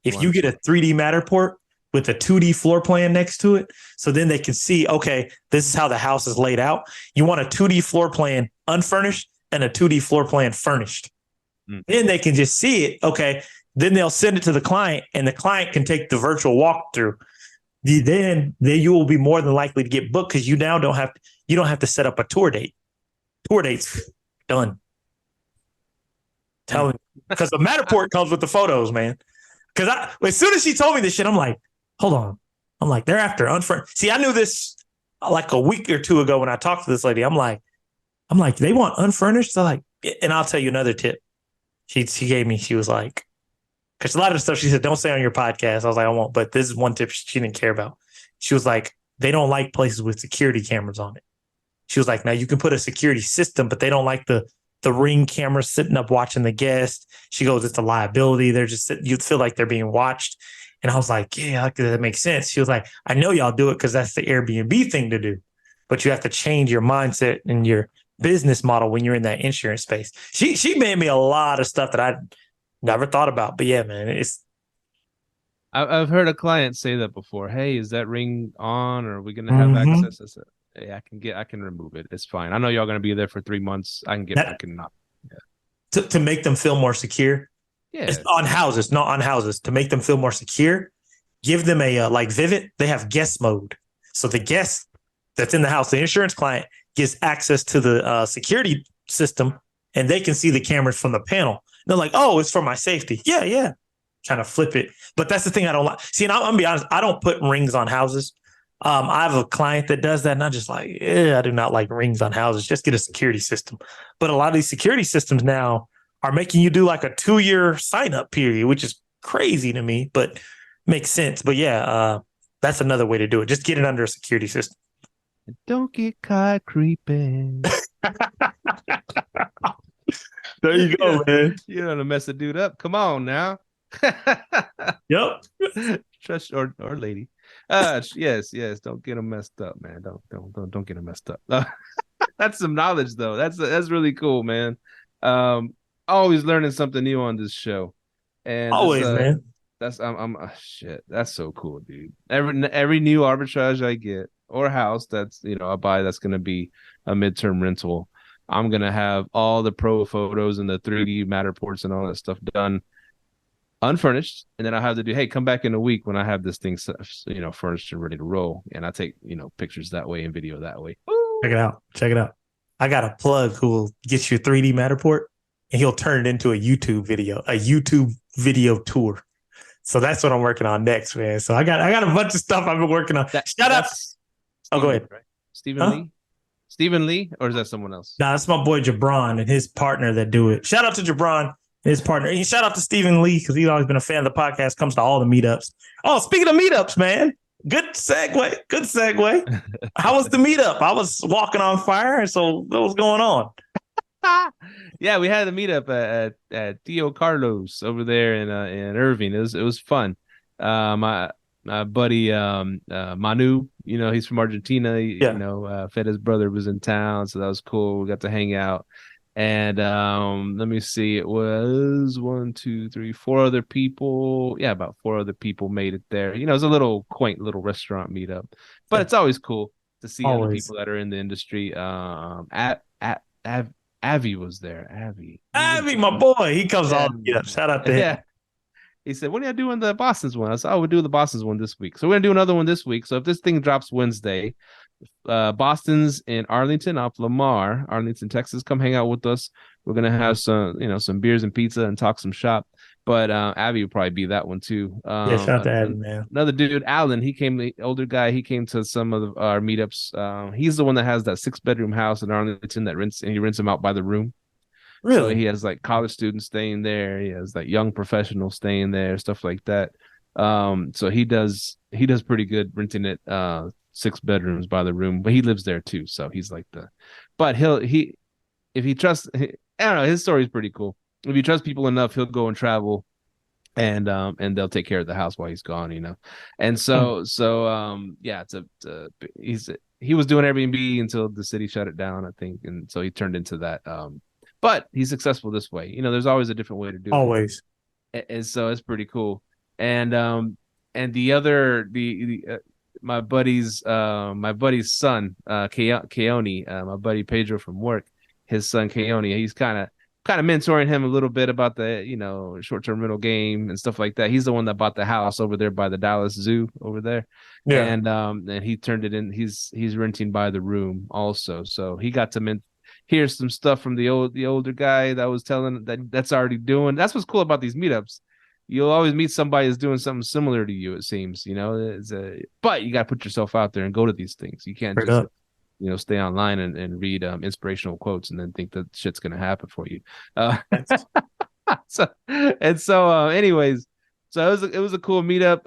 If you get a 3D Matterport with a 2D floor plan next to it, so then they can see, okay, this is how the house is laid out. You want a 2D floor plan unfurnished and a 2D floor plan furnished. Then they can just see it. Okay. Then they'll send it to the client, and the client can take the virtual walkthrough. Then you will be more than likely to get booked because you now don't have to set up a tour date. Tour date's done. Telling because the Matterport comes with the photos, man. Because as soon as she told me this shit, I'm like, hold on. I'm like, they're after unfurnished. See, I knew this like a week or two ago when I talked to this lady. I'm like, they want unfurnished. So like, and I'll tell you another tip. She gave me. She was like, because a lot of the stuff she said, don't say on your podcast. I was like, I won't. But this is one tip she didn't care about. She was like, they don't like places with security cameras on it. She was like, now you can put a security system, but they don't like the Ring camera sitting up watching the guest. She goes, it's a liability. They're just you feel like they're being watched. And I was like, yeah, that makes sense. She was like, I know y'all do it because that's the Airbnb thing to do, but you have to change your mindset and your business model when you're in that insurance space. She made me a lot of stuff that I never thought about. But yeah, man, I've heard a client say that before. Hey, is that Ring on? Or are we going to have access? I said, hey, I can remove it. It's fine. I know y'all going to be there for 3 months. I can not. Yeah. To make them feel more secure. Yeah. It's not on houses. To make them feel more secure, give them a, like Vivid, they have guest mode. So the guest that's in the house, the insurance client gets access to the security system, and they can see the cameras from the panel. And they're like, oh, it's for my safety. Yeah. Trying to flip it. But that's the thing I don't like. See, and I'm going to be honest, I don't put rings on houses. I have a client that does that, and I'm just like, I do not like rings on houses. Just get a security system. But a lot of these security systems now are making you do like a 2-year sign-up period, which is crazy to me, but makes sense. But yeah, that's another way to do it. Just get it under a security system. Don't get caught creeping. There you go, man. You don't want to mess a dude up. Come on now. Yep. Trust or lady. Yes. Don't get them messed up, man. Don't get them messed up. That's some knowledge, though. That's really cool, man. Always learning something new on this show. And always, man. I'm shit. That's so cool, dude. Every new arbitrage I get or house that's I buy that's gonna be a midterm rental. I'm gonna have all the pro photos and the 3D Matterports and all that stuff done unfurnished, and then I have to do, hey, come back in a week when I have this thing furnished and ready to roll, and I take pictures that way and video that way. Woo! Check it out. I got a plug who will get you a 3D Matterport, and he'll turn it into a YouTube video tour. So that's what I'm working on next, man. So I got a bunch of stuff I've been working on. Shout out. Oh, go ahead. Right? Stephen Lee, or is that someone else? Nah, that's my boy Jabron and his partner that do it. Shout out to Jabron and his partner. And shout out to Stephen Lee, because he's always been a fan of the podcast, comes to all the meetups. Oh, speaking of meetups, man. Good segue. How was the meetup? I was walking on fire, and so what was going on? Yeah, we had a meetup at Theo Carlos over there in Irving. It was fun. My buddy Manu, he's from Argentina. Feda's brother was in town, so that was cool. We got to hang out. And let me see, it was 1, 2, 3, 4 other people. Yeah, about 4 other people made it there. It was a little quaint little restaurant meetup, but it's always cool to see other people that are in the industry. Avi was there. Avi, my boy, he comes on. Yeah, shout out to him. Yeah. He said, when are you doing the Boston's one? I said, we'll do the Boston's one this week. So we're going to do another one this week. So if this thing drops Wednesday, Boston's in Arlington, off Lamar, Arlington, Texas, come hang out with us. We're going to have some beers and pizza and talk some shop. But Avi will probably be that one too. Shout out to Avi, man. Another dude, Alan, he came, the older guy, he came to some of our meetups. He's the one that has that 6-bedroom house in Arlington he rents them out by the room. Really? So he has like college students staying there. He has like young professionals staying there, stuff like that. So he does pretty good renting it 6 bedrooms by the room, but he lives there too. So he's like if he trusts, I don't know, his story is pretty cool. If you trust people enough, he'll go and travel, and they'll take care of the house while he's gone, And so he was doing Airbnb until the city shut it down, I think, and so he turned into that. But he's successful this way. There's always a different way to do it. Always. And so it's pretty cool. And my buddy's son, Keone, my buddy Pedro from work, his son Keone, he's kind of mentoring him a little bit about the short-term rental game and stuff like that. He's the one that bought the house over there by the Dallas Zoo over there. Yeah. And he turned it in. He's renting by the room also. So he got to hear some stuff from the older guy that was telling that's already doing. That's what's cool about these meetups. You'll always meet somebody who's doing something similar to you, it seems, but you got to put yourself out there and go to these things. You can't just stay online and read inspirational quotes and then think that shit's going to happen for you. Anyways, so it was a cool meetup.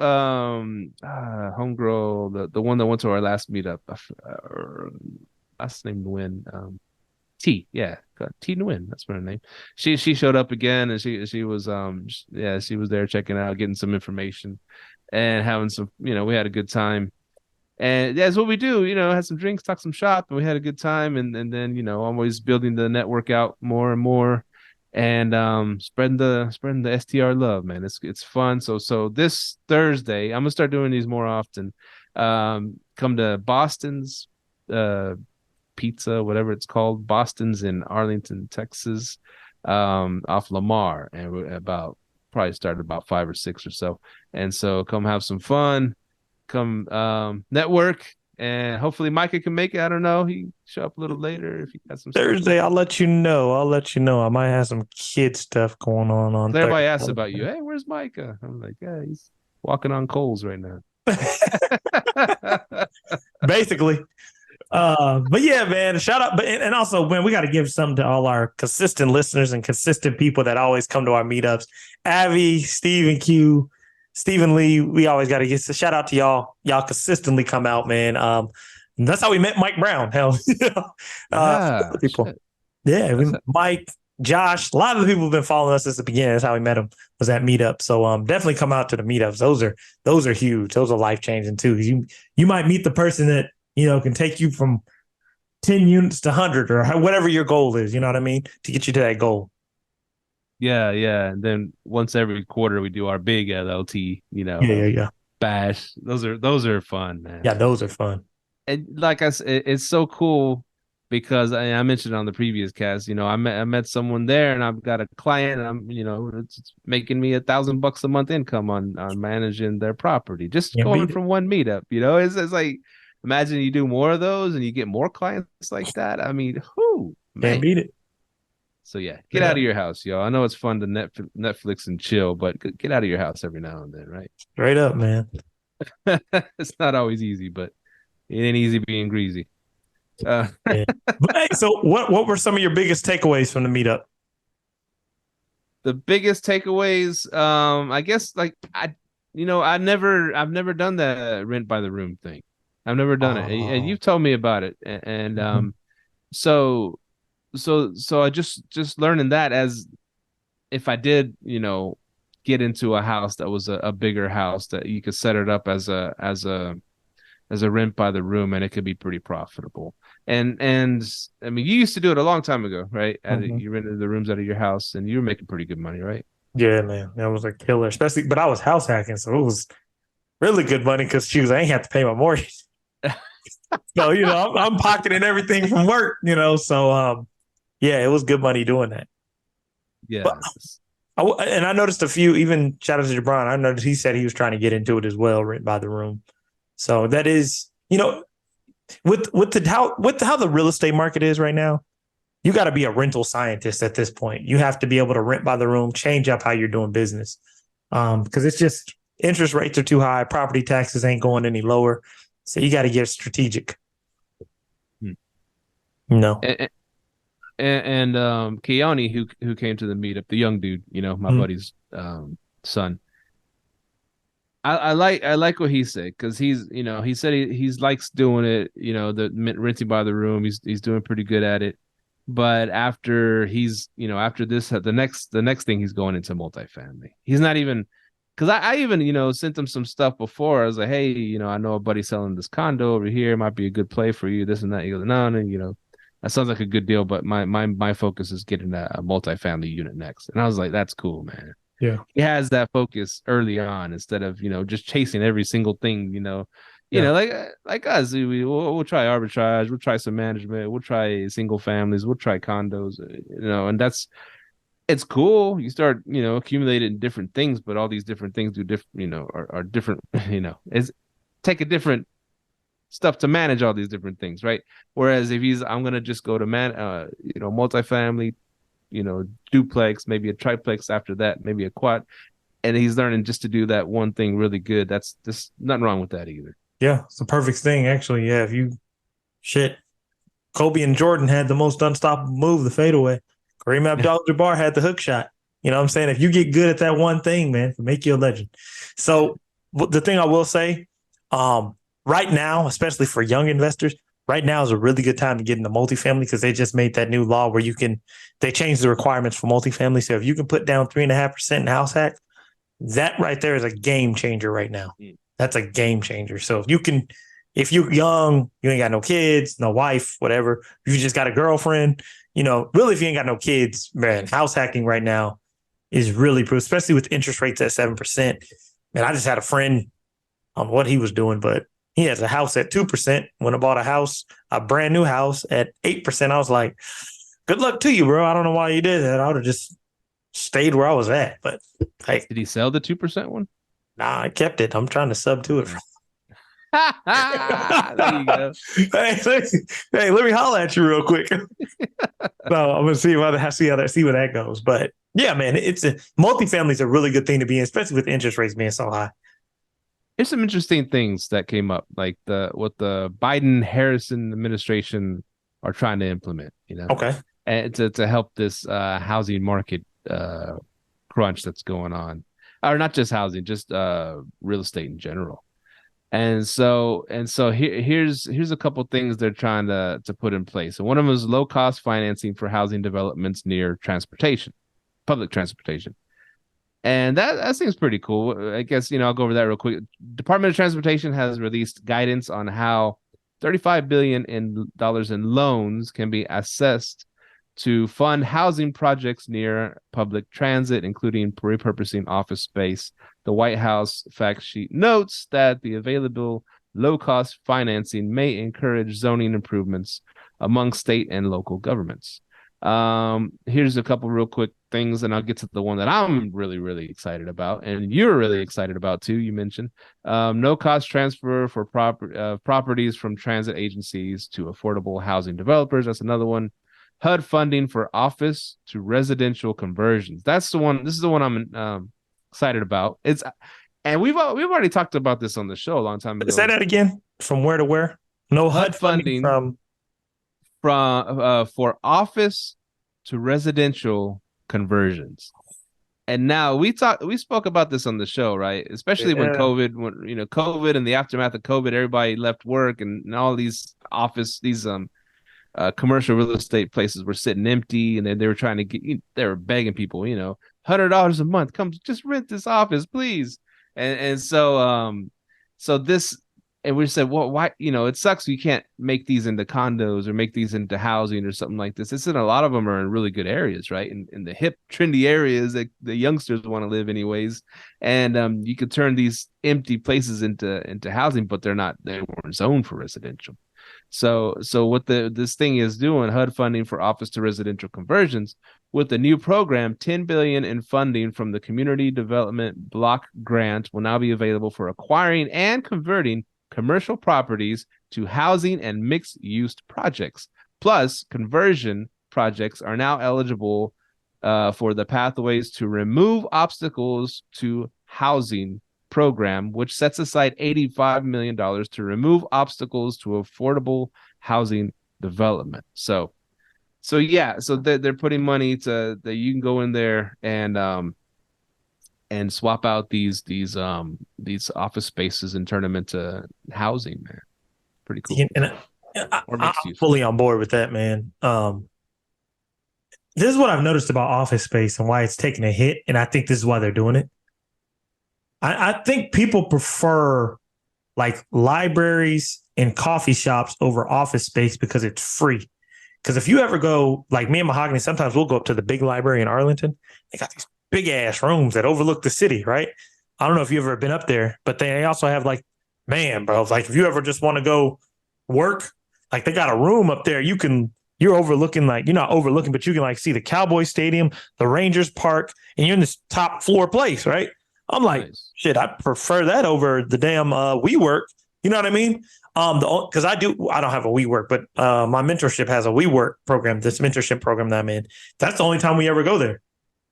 Homegirl, the one that went to our last meetup, last name Nguyen, T Nguyen, that's her name. She showed up again, and she was she was there checking out, getting some information, and having some. We had a good time. And that's what we do, had some drinks, talk some shop, and we had a good time. And then, always building the network out more and more, and spreading the STR love, man. It's fun. So this Thursday, I'm gonna start doing these more often. Come to Boston's Pizza, whatever it's called. Boston's in Arlington, Texas, off Lamar, and we're probably started about 5 or 6 or so. And so come have some fun. Come network, and hopefully Myka can make it. I don't know. He show up a little later if he got some Thursday. Stuff. I'll let you know. I might have some kid stuff going on Everybody asks about you. Hey, where's Myka? I'm like, yeah, he's walking on coals right now. Basically. But yeah, man, shout out. And also, man, we got to give something to all our consistent listeners and consistent people that always come to our meetups. Avi, Steve and Q, Stephen Lee, we always got to get a shout out to y'all. Y'all consistently come out, man. That's how we met Mike Brown. Hell, people. Shit. Yeah, Mike, Josh, a lot of the people have been following us since the beginning. That's how we met them, was at meetup. So definitely come out to the meetups. Those are huge. Those are life changing too. You might meet the person that can take you from 10 units to 100 or whatever your goal is. You know what I mean? To get you to that goal. Yeah, yeah. And then once every quarter we do our big LLT, Yeah. bash. Those are fun, man. Yeah, those are fun. And like I said, it's so cool because I mentioned on the previous cast, I met someone there and I've got a client and it's making me $1,000 a month income on managing their property, just Can't going beat it. from one meetup, it's like, imagine you do more of those and you get more clients like that. I mean, who Can't man. beat it. So yeah, get out of your house, y'all. I know it's fun to Netflix and chill, but get out of your house every now and then, right? Straight up, man. It's not always easy, but it ain't easy being greasy. Yeah. But hey, so what were some of your biggest takeaways from the meetup? The biggest takeaways, I guess, like I've never done the rent by the room thing. I've never done it, and you've told me about it, and so I just learning that, as if I did, get into a house that was a bigger house, that you could set it up as a rent by the room, and it could be pretty profitable. And I mean, you used to do it a long time ago, right? You rented the rooms out of your house, and you were making pretty good money, right? Yeah, man, that was a killer. Especially, but I was house hacking, so it was really good money because I ain't have to pay my mortgage. So I'm pocketing everything from work. So yeah, it was good money doing that. Yeah. But I noticed a few. Even shout out to Jabron. I noticed he said he was trying to get into it as well, rent by the room. So that is, with how the real estate market is right now, you got to be a rental scientist at this point. You have to be able to rent by the room, change up how you're doing business, because it's just interest rates are too high, property taxes ain't going any lower, so you got to get strategic. No. And Keone, who came to the meetup, the young dude, my buddy's son. I like what he said, because he said he likes doing it, the renting by the room. He's doing pretty good at it. But after after this, the next thing, he's going into multifamily. He's not even, because I even sent him some stuff before. I was like, hey, I know a buddy selling this condo over here. It might be a good play for you. This and that. He goes, no, that sounds like a good deal, but my focus is getting a multifamily unit next. And I was like, that's cool, man. Yeah. He has that focus early on, instead of, just chasing every single thing, like us. We'll try arbitrage, we'll try some management, we'll try single families, we'll try condos, and it's cool. You start, accumulating different things, but all these different things do different, are different, is take a different stuff to manage all these different things, right? Whereas if I'm gonna just go to multifamily, duplex, maybe a triplex after that, maybe a quad, and he's learning just to do that one thing really good. That's just nothing wrong with that either. Yeah, it's a perfect thing, actually. Yeah, Kobe and Jordan had the most unstoppable move, the fadeaway. Kareem Abdul-Jabbar had the hook shot. You know what I'm saying? If you get good at that one thing, man, it'll make you a legend. So the thing I will say, right now, especially for young investors, right now is a really good time to get into multifamily, because they just made that new law where they changed the requirements for multifamily. So if you can put down 3.5% in house hack, that right there is a game changer right now. That's a game changer. So if you're young, you ain't got no kids, no wife, whatever, if you just got a girlfriend, really, if you ain't got no kids, man, house hacking right now is really, especially with interest rates at 7%. Man, I just had a friend on what he was doing, but he has a house at 2%. When I bought a brand new house at 8%, I was like, good luck to you, bro. I don't know why you did that. I would have just stayed where I was at. But hey, did he sell the 2% one? Nah, I kept it. I'm trying to sub to it. There you go. Hey, let me holler at you real quick. So I'm gonna see where that goes. But yeah, man, multifamily is a really good thing to be in, especially with interest rates being so high. There's some interesting things that came up, like what the Biden-Harrison administration are trying to implement, Okay. And to help this housing market crunch that's going on, or not just housing, just real estate in general. And so here's a couple things they're trying to put in place. And one of them is low cost financing for housing developments near transportation, public transportation. And that seems pretty cool. I guess, I'll go over that real quick. Department of Transportation has released guidance on how $35 billion in loans can be assessed to fund housing projects near public transit, including repurposing office space. The White House fact sheet notes that the available low-cost financing may encourage zoning improvements among state and local governments. Here's a couple real quick things, and I'll get to the one that I'm really, really excited about, and you're really excited about too. You mentioned no cost transfer for properties from transit agencies to affordable housing developers. That's another one. HUD funding for office to residential conversions. That's the one. This is the one I'm excited about. And we've already talked about this on the show a long time ago. Say that again. From where to where? No HUD funding from for office to residential conversions. And now we spoke about this on the show, right? Especially when COVID and the aftermath of COVID, everybody left work and all these commercial real estate places were sitting empty, and then they were begging people, $100 a month, come just rent this office, please. And so this, and we said, well, why, it sucks you can't make these into condos or make these into housing or something like this. A lot of them are in really good areas, right? In the hip, trendy areas that the youngsters want to live anyways. And you could turn these empty places into housing, but they weren't zoned for residential. So what this thing is doing, HUD funding for office to residential conversions, with the new program, $10 billion in funding from the Community Development Block Grant will now be available for acquiring and converting commercial properties to housing and mixed-use projects. Plus, conversion projects are now eligible for the Pathways to Remove Obstacles to Housing program, which sets aside $85 million to remove obstacles to affordable housing development. So they're putting money that you can go in there and swap out these office spaces and turn them into housing, man. Pretty cool. And I'm fully on board with that, man. This is what I've noticed about office space and why it's taking a hit, and I think this is why they're doing it. I think people prefer like libraries and coffee shops over office space because it's free. Because if you ever go, like me and Mahogany, sometimes we'll go up to the big library in Arlington. They got these big ass rooms that overlook the city, right? I don't know if you've ever been up there, but they also have like, man, bro, like if you ever just want to go work, like they got a room up there. You're overlooking, like, you're not overlooking, but you can like see the Cowboy Stadium, the Rangers Park, and you're in this top floor place, right? I'm like, nice. Shit, I prefer that over the damn WeWork. You know what I mean? Because I don't have a WeWork, but my mentorship has a WeWork program, this mentorship program that I'm in. That's the only time we ever go there,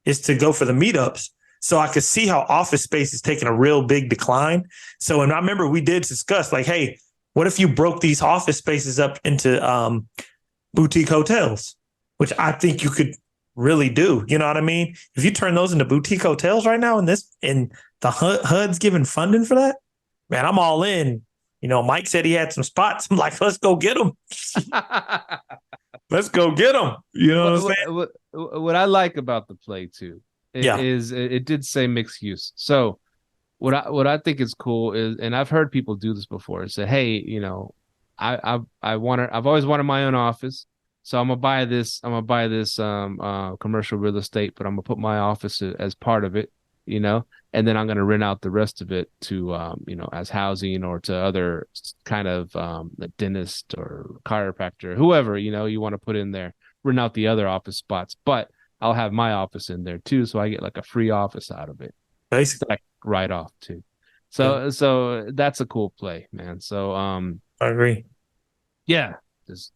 is to go for the meetups. So I could see how office space is taking a real big decline. So, and I remember we did discuss, like, hey, what if you broke these office spaces up into boutique hotels, which I think you could really do. You know what I mean? If you turn those into boutique hotels right now, and the HUD's giving funding for that, man, I'm all in. Mike said he had some spots. I'm like, let's go get them. Let's go get them. You know what I'm saying? What I like about the play too is it did say mixed use. So what I think is cool is, and I've heard people do this before, say, hey, I've always wanted my own office. So I'm gonna buy this commercial real estate, but I'm gonna put my office as part of it, and then I'm gonna rent out the rest of it to as housing or to other kind of a dentist or chiropractor, whoever you want to put in there, rent out the other office spots. But I'll have my office in there too, so I get like a free office out of it. Basically, like right off too. So that's a cool play, man. So I agree. Yeah, it's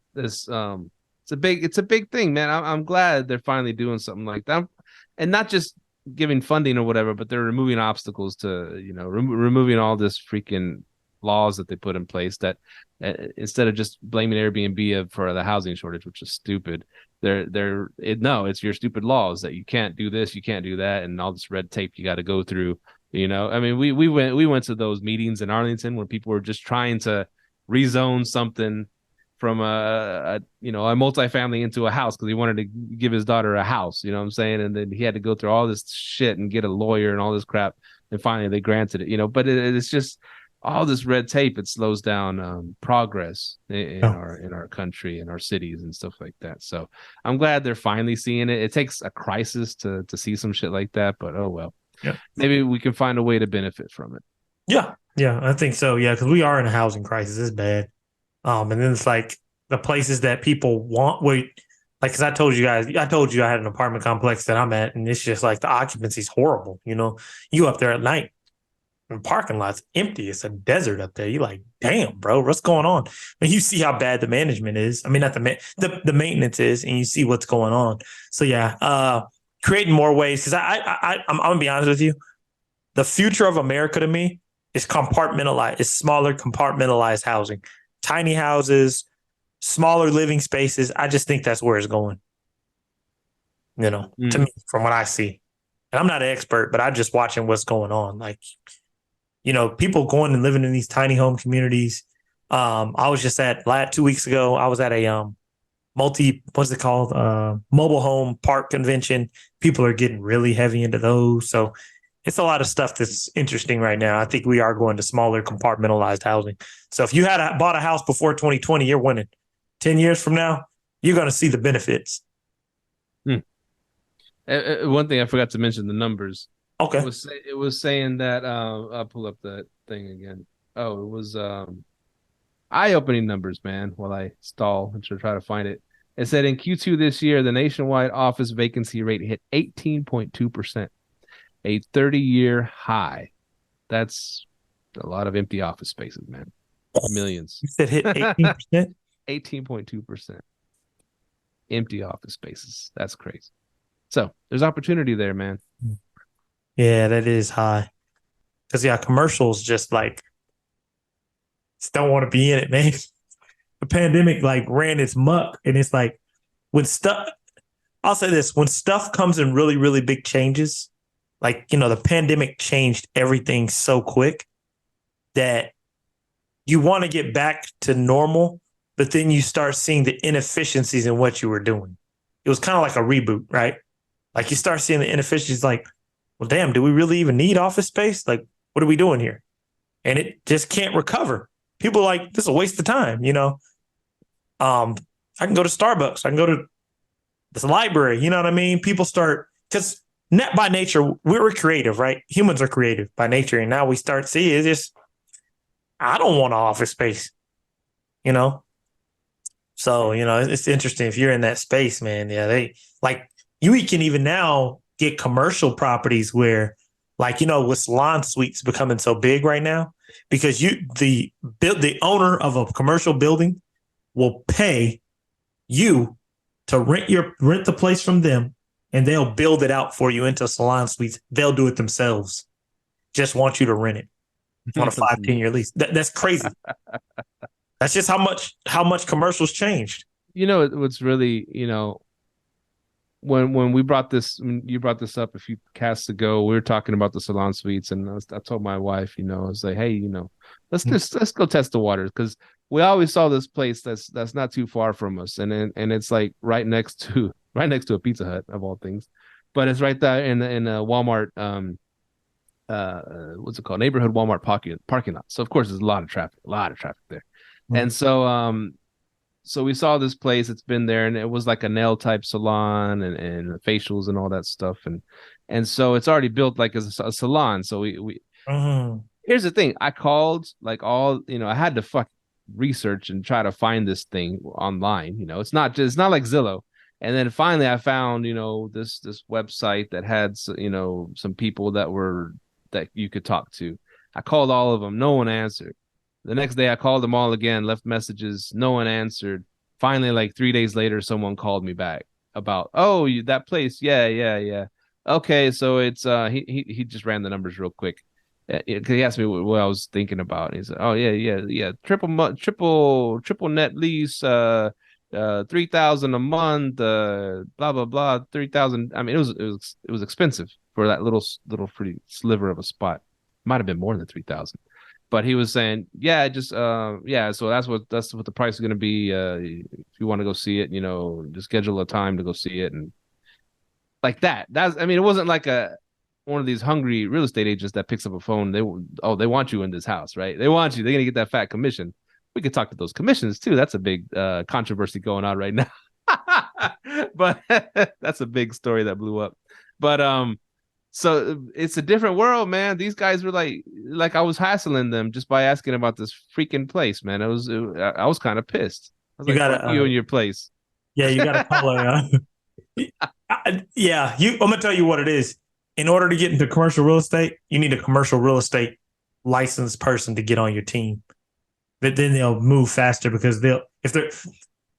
a big thing, man. I'm glad they're finally doing something like that, and not just giving funding or whatever, but they're removing obstacles to removing all this freaking laws that they put in place that instead of just blaming Airbnb for the housing shortage, which is stupid. It's your stupid laws that you can't do this, you can't do that, and all this red tape you got to go through. I mean, we went to those meetings in Arlington where people were just trying to rezone something from a multifamily into a house because he wanted to give his daughter a house, you know what I'm saying? And then he had to go through all this shit and get a lawyer and all this crap. And finally they granted it, but it's just, all this red tape, it slows down progress in our country and our cities and stuff like that. So I'm glad they're finally seeing it. It takes a crisis to see some shit like that, but oh well. Yeah. Maybe we can find a way to benefit from it. Yeah. Yeah, I think so. Yeah, because we are in a housing crisis. It's bad. And then it's like the places that people want, because I told you I had an apartment complex that I'm at, and it's just like the occupancy is horrible. You up there at night, the parking lot's empty. It's a desert up there. You're like, damn, bro, what's going on? And you see how bad the management is. I mean, not the maintenance is, and you see what's going on. So yeah, creating more ways, because I'm gonna be honest with you, the future of America to me is compartmentalized. It's smaller compartmentalized housing, tiny houses, smaller living spaces. I just think that's where it's going. To me, from what I see, and I'm not an expert, but I'm just watching what's going on. Like, people going and living in these tiny home communities. I was just 2 weeks ago, I was at a what's it called? Mobile home park convention. People are getting really heavy into those. So it's a lot of stuff that's interesting right now. I think we are going to smaller compartmentalized housing. So if you had bought a house before 2020, you're winning. 10 years from now, you're going to see the benefits. One thing I forgot to mention, the numbers. Okay. It was saying that I'll pull up that thing again. Oh, it was eye-opening numbers, man, while I stall and try to find it. It said in Q2 this year, the nationwide office vacancy rate hit 18.2%, a 30-year high. That's a lot of empty office spaces, man. Millions. You said hit 18%? 18.2%. Empty office spaces. That's crazy. So there's opportunity there, man. Yeah, that is high. Because, commercials just don't want to be in it, man. The pandemic ran its muck, and it's like I'll say this, when stuff comes in really, really big changes, the pandemic changed everything so quick that you want to get back to normal, but then you start seeing the inefficiencies in what you were doing. It was kind of like a reboot, right? You start seeing the inefficiencies well, damn, do we really even need office space? What are we doing here? And it just can't recover. People are like, this is a waste of time, I can go to Starbucks. I can go to this library. You know what I mean? People start, because net by nature, we're creative, right? Humans are creative by nature. And now we start seeing it's just, I don't want an office space, So, it's interesting if you're in that space, man. Yeah, you can even now get commercial properties where, with salon suites becoming so big right now, because the owner of a commercial building will pay you to rent the place from them, and they'll build it out for you into salon suites. They'll do it themselves. Just want you to rent it on a 5-10-year lease. That's crazy. That's just how much commercials changed. What's really, when you brought this up a few casts ago, we were talking about the salon suites, and I told my wife, I was like, hey, let's go test the waters, because we always saw this place that's not too far from us, and it's right next to a Pizza Hut of all things, but it's right there in a Walmart, what's it called, neighborhood Walmart parking lot. So of course there's a lot of traffic there, and so we saw this place. It's been there, and it was like a nail type salon and facials and all that stuff, and so it's already built like as a salon. So we here's the thing. I called I had to research and try to find this thing online. It's not like Zillow. And then finally I found, this website that had, some people that you could talk to. I called all of them. No one answered. The next day I called them all again, left messages. No one answered. Finally, 3 days later, someone called me back about, that place. Yeah. Okay. So it's, he just ran the numbers real quick. He asked me what I was thinking about. And he said, "Oh yeah, triple net lease, 3,000 a month, blah blah blah, 3,000." I mean, it was expensive for that little pretty sliver of a spot. Might have been more than 3,000, but he was saying, "Yeah, just So that's what the price is going to be. If you want to go see it, just schedule a time to go see it." And like that. It wasn't like one of these hungry real estate agents that picks up a phone. They want you in this house, right? They want you. They're gonna get that fat commission. We could talk to those commissions too. That's a big controversy going on right now. But that's a big story that blew up. But so it's a different world, man. These guys were like I was hassling them just by asking about this freaking place, man. I was kind of pissed. I was You like, gotta fuck you and your place. Yeah, you got to call her. I'm gonna tell you what it is. In order to get into commercial real estate, you need a commercial real estate licensed person to get on your team. But then they'll move faster because if they're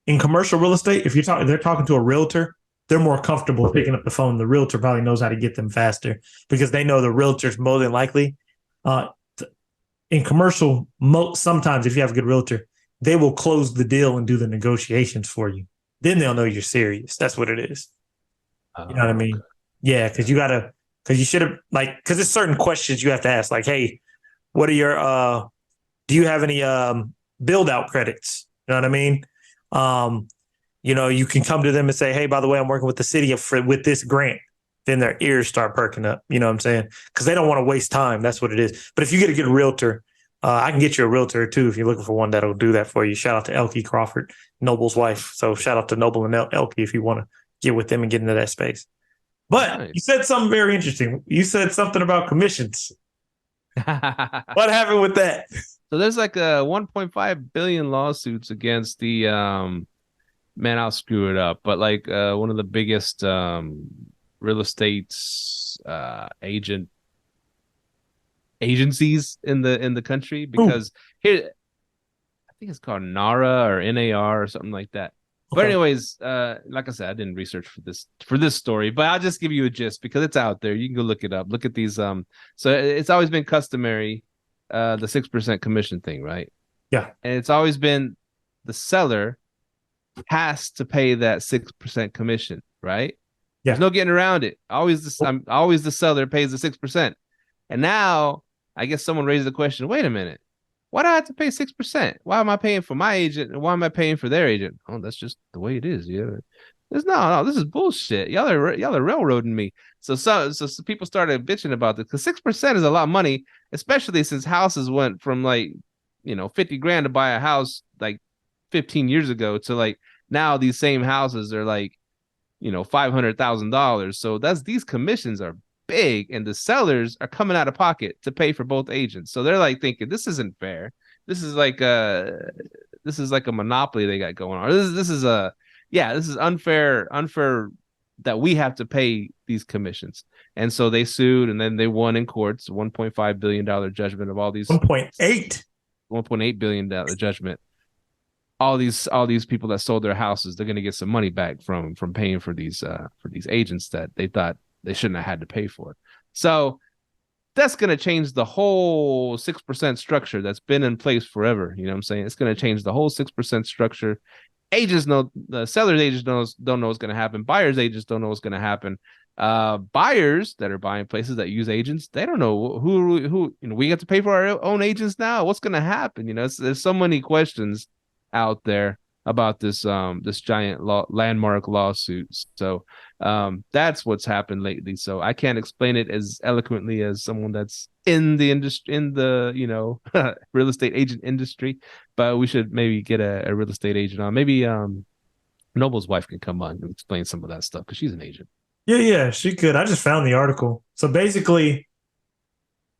in commercial real estate, if they're talking to a realtor, they're more comfortable picking up the phone. The realtor probably knows how to get them faster because they know the realtor's more than likely. In commercial, sometimes if you have a good realtor, they will close the deal and do the negotiations for you. Then they'll know you're serious. That's what it is. You know what I mean? Yeah, because you should have because there's certain questions you have to ask. Like, hey, what are your do you have any build out credits? You know what I mean? You can come to them and say, hey, by the way, I'm working with the city with this grant. Then their ears start perking up. You know what I'm saying? Because they don't want to waste time. That's what it is. But if you get a good realtor, I can get you a realtor too if you're looking for one that'll do that for you. Shout out to Elkie Crawford, Noble's wife. So shout out to Noble and Elkie if you want to get with them and get into that space. But nice. You said something very interesting. You said something about commissions. What happened with that? So there's like a 1.5 billion lawsuits against the man, I'll screw it up, but like one of the biggest real estate agencies in the country, because here I think it's called NARA or NAR or something like that. Okay. But anyways, like I said, I didn't research for this story, but I'll just give you a gist because it's out there. You can go look it up. Look at these. So it's always been customary, the 6% commission thing, right? Yeah, and it's always been the seller has to pay that 6% commission, right? Yeah. There's no getting around it. Always the seller pays the 6%. And now I guess someone raised the question, wait a minute, why do I have to pay 6%? Why am I paying for my agent and why am I paying for their agent? Oh, that's just the way it is. Yeah. No, this is bullshit. Y'all are railroading me. So people started bitching about this because 6% is a lot of money, especially since houses went from like, $50,000 to buy a house like 15 years ago to like now these same houses are like, $500,000. So these commissions are big and the sellers are coming out of pocket to pay for both agents. So they're like thinking this isn't fair. This is like a monopoly they got going on. This is unfair that we have to pay these commissions. And so they sued and then they won in courts, $1.5 billion judgment of all these $1.8 billion judgment. All these people that sold their houses, they're going to get some money back from paying for these agents that they thought they shouldn't have had to pay for. So that's going to change the whole 6% structure that's been in place forever. You know what I'm saying? It's going to change the whole 6% structure. Agents know, the seller's agents don't know what's going to happen. Buyers agents don't know what's going to happen. Buyers that are buying places that use agents, they don't know who we have to pay for our own agents now. What's going to happen? There's so many questions out there about this giant landmark lawsuit. So that's what's happened lately. So I can't explain it as eloquently as someone that's in the industry, in the real estate agent industry, but we should maybe get a real estate agent on. Maybe Noble's wife can come on and explain some of that stuff because she's an agent. Yeah, she could. I just found the article. So basically,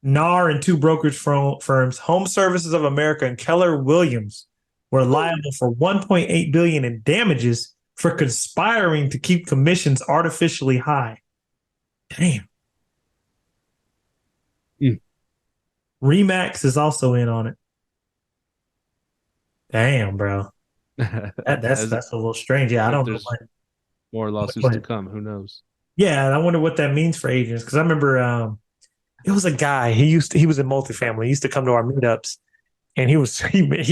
NAR and two brokerage firms, Home Services of America and Keller Williams, were liable for $1.8 billion in damages for conspiring to keep commissions artificially high. Damn. Remax is also in on it. Damn, bro. That's a little strange. Yeah, I don't know. More lawsuits to come. Who knows? Yeah, I wonder what that means for agents. Because I remember it was a guy. He was in multifamily. He used to come to our meetups. And he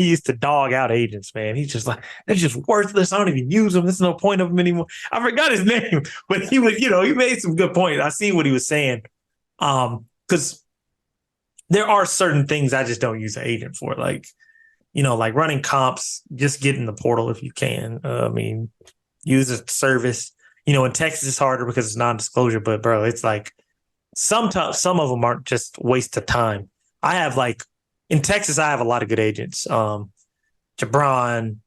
used to dog out agents, man. He's just like, they're just worthless. I don't even use them. There's no point of them anymore. I forgot his name, but he was, he made some good points. I see what he was saying. Because there are certain things I just don't use an agent for. Like, like running comps, just get in the portal if you can. Use a service. In Texas it's harder because it's non-disclosure, but bro, it's like sometimes some of them aren't just waste of time. I have like in Texas, I have a lot of good agents. Jabron,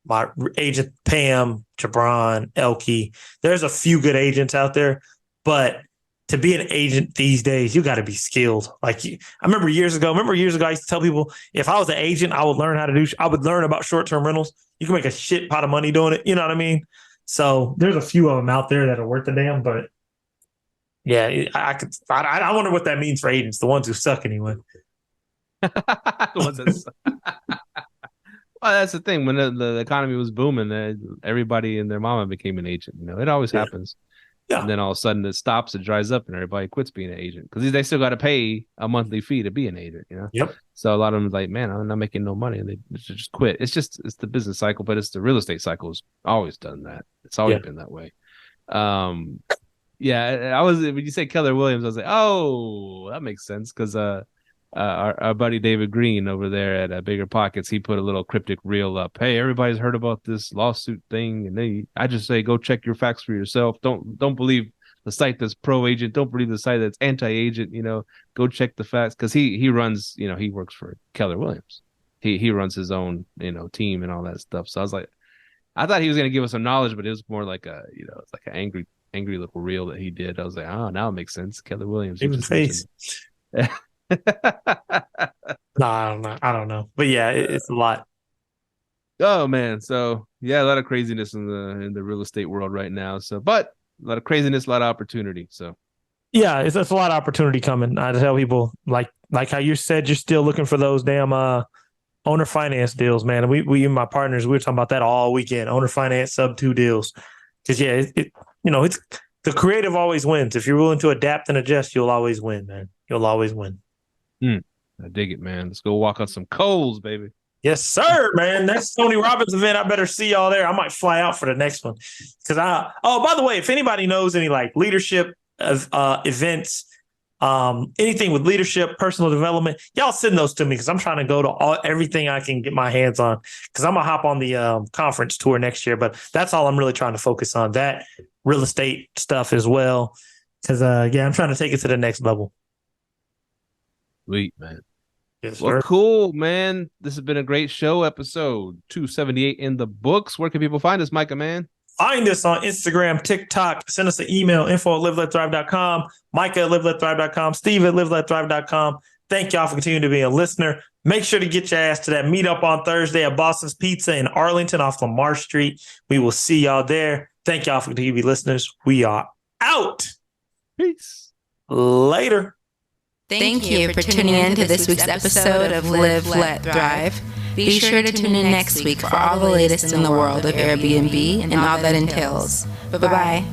my agent Pam, Jabron, Elke. There's a few good agents out there, but to be an agent these days, you got to be skilled. Like I remember years ago, I used to tell people if I was an agent, I would learn I would learn about short-term rentals. You can make a shit pot of money doing it. You know what I mean? So there's a few of them out there that are worth the damn, but yeah, I wonder what that means for agents, the ones who suck anyway. The ones that suck. Well, that's the thing. When the economy was booming, everybody and their mama became an agent. It always happens. Yeah. And then all of a sudden it stops, it dries up, and everybody quits being an agent because they still got to pay a monthly fee to be an agent. Yep. So a lot of them are like, man, I'm not making no money, and they just quit. It's the business cycle, but it's the real estate cycle has always done that. It's always been that way. Yeah. When you say Keller Williams, I was like, oh, that makes sense because our buddy David Green over there at BiggerPockets, he put a little cryptic reel up. Hey, everybody's heard about this lawsuit thing, and I just say go check your facts for yourself. Don't believe the site that's pro agent. Don't believe the site that's anti agent. Go check the facts because he runs. He works for Keller Williams. He runs his own team and all that stuff. So I was like, I thought he was gonna give us some knowledge, but it was more like it's like an angry little reel that he did. I was like, oh, now it makes sense. Keller Williams. Even face. No, I don't know. But yeah, it's a lot. Oh man. So yeah, a lot of craziness in the real estate world right now. So but a lot of craziness, a lot of opportunity. So yeah, it's a lot of opportunity coming. I tell people like how you said you're still looking for those damn owner finance deals, man. We and my partners, we were talking about that all weekend. Owner finance sub 2 deals. Because yeah, it's the creative always wins. If you're willing to adapt and adjust, you'll always win, man. You'll always win. I dig it, man. Let's go walk on some coals, baby. Yes, sir, man. Next Tony Robbins event, I better see y'all there. I might fly out for the next one. Because by the way, if anybody knows any like leadership events, anything with leadership, personal development, y'all send those to me because I'm trying to go to everything I can get my hands on. Because I'm gonna hop on the conference tour next year, but that's all I'm really trying to focus on. That real estate stuff as well. Because I'm trying to take it to the next level. Sweet, man. Yes, well, sir. Cool, man. This has been a great show, episode 278 in the books. Where can people find us, Myka, man? Find us on Instagram, TikTok. Send us an email, info@liveletthrive.com, Myka@liveletthrive.com, Steve@liveletthrive.com. Thank y'all for continuing to be a listener. Make sure to get your ass to that meetup on Thursday at Boston's Pizza in Arlington off Lamar Street. We will see y'all there. Thank y'all for continuing to be listeners. We are out. Peace. Later. Thank you for tuning in to this week's episode of Live, Let, Thrive. Be sure to tune in next week for all the latest in the world of Airbnb and all that entails. Bye-bye.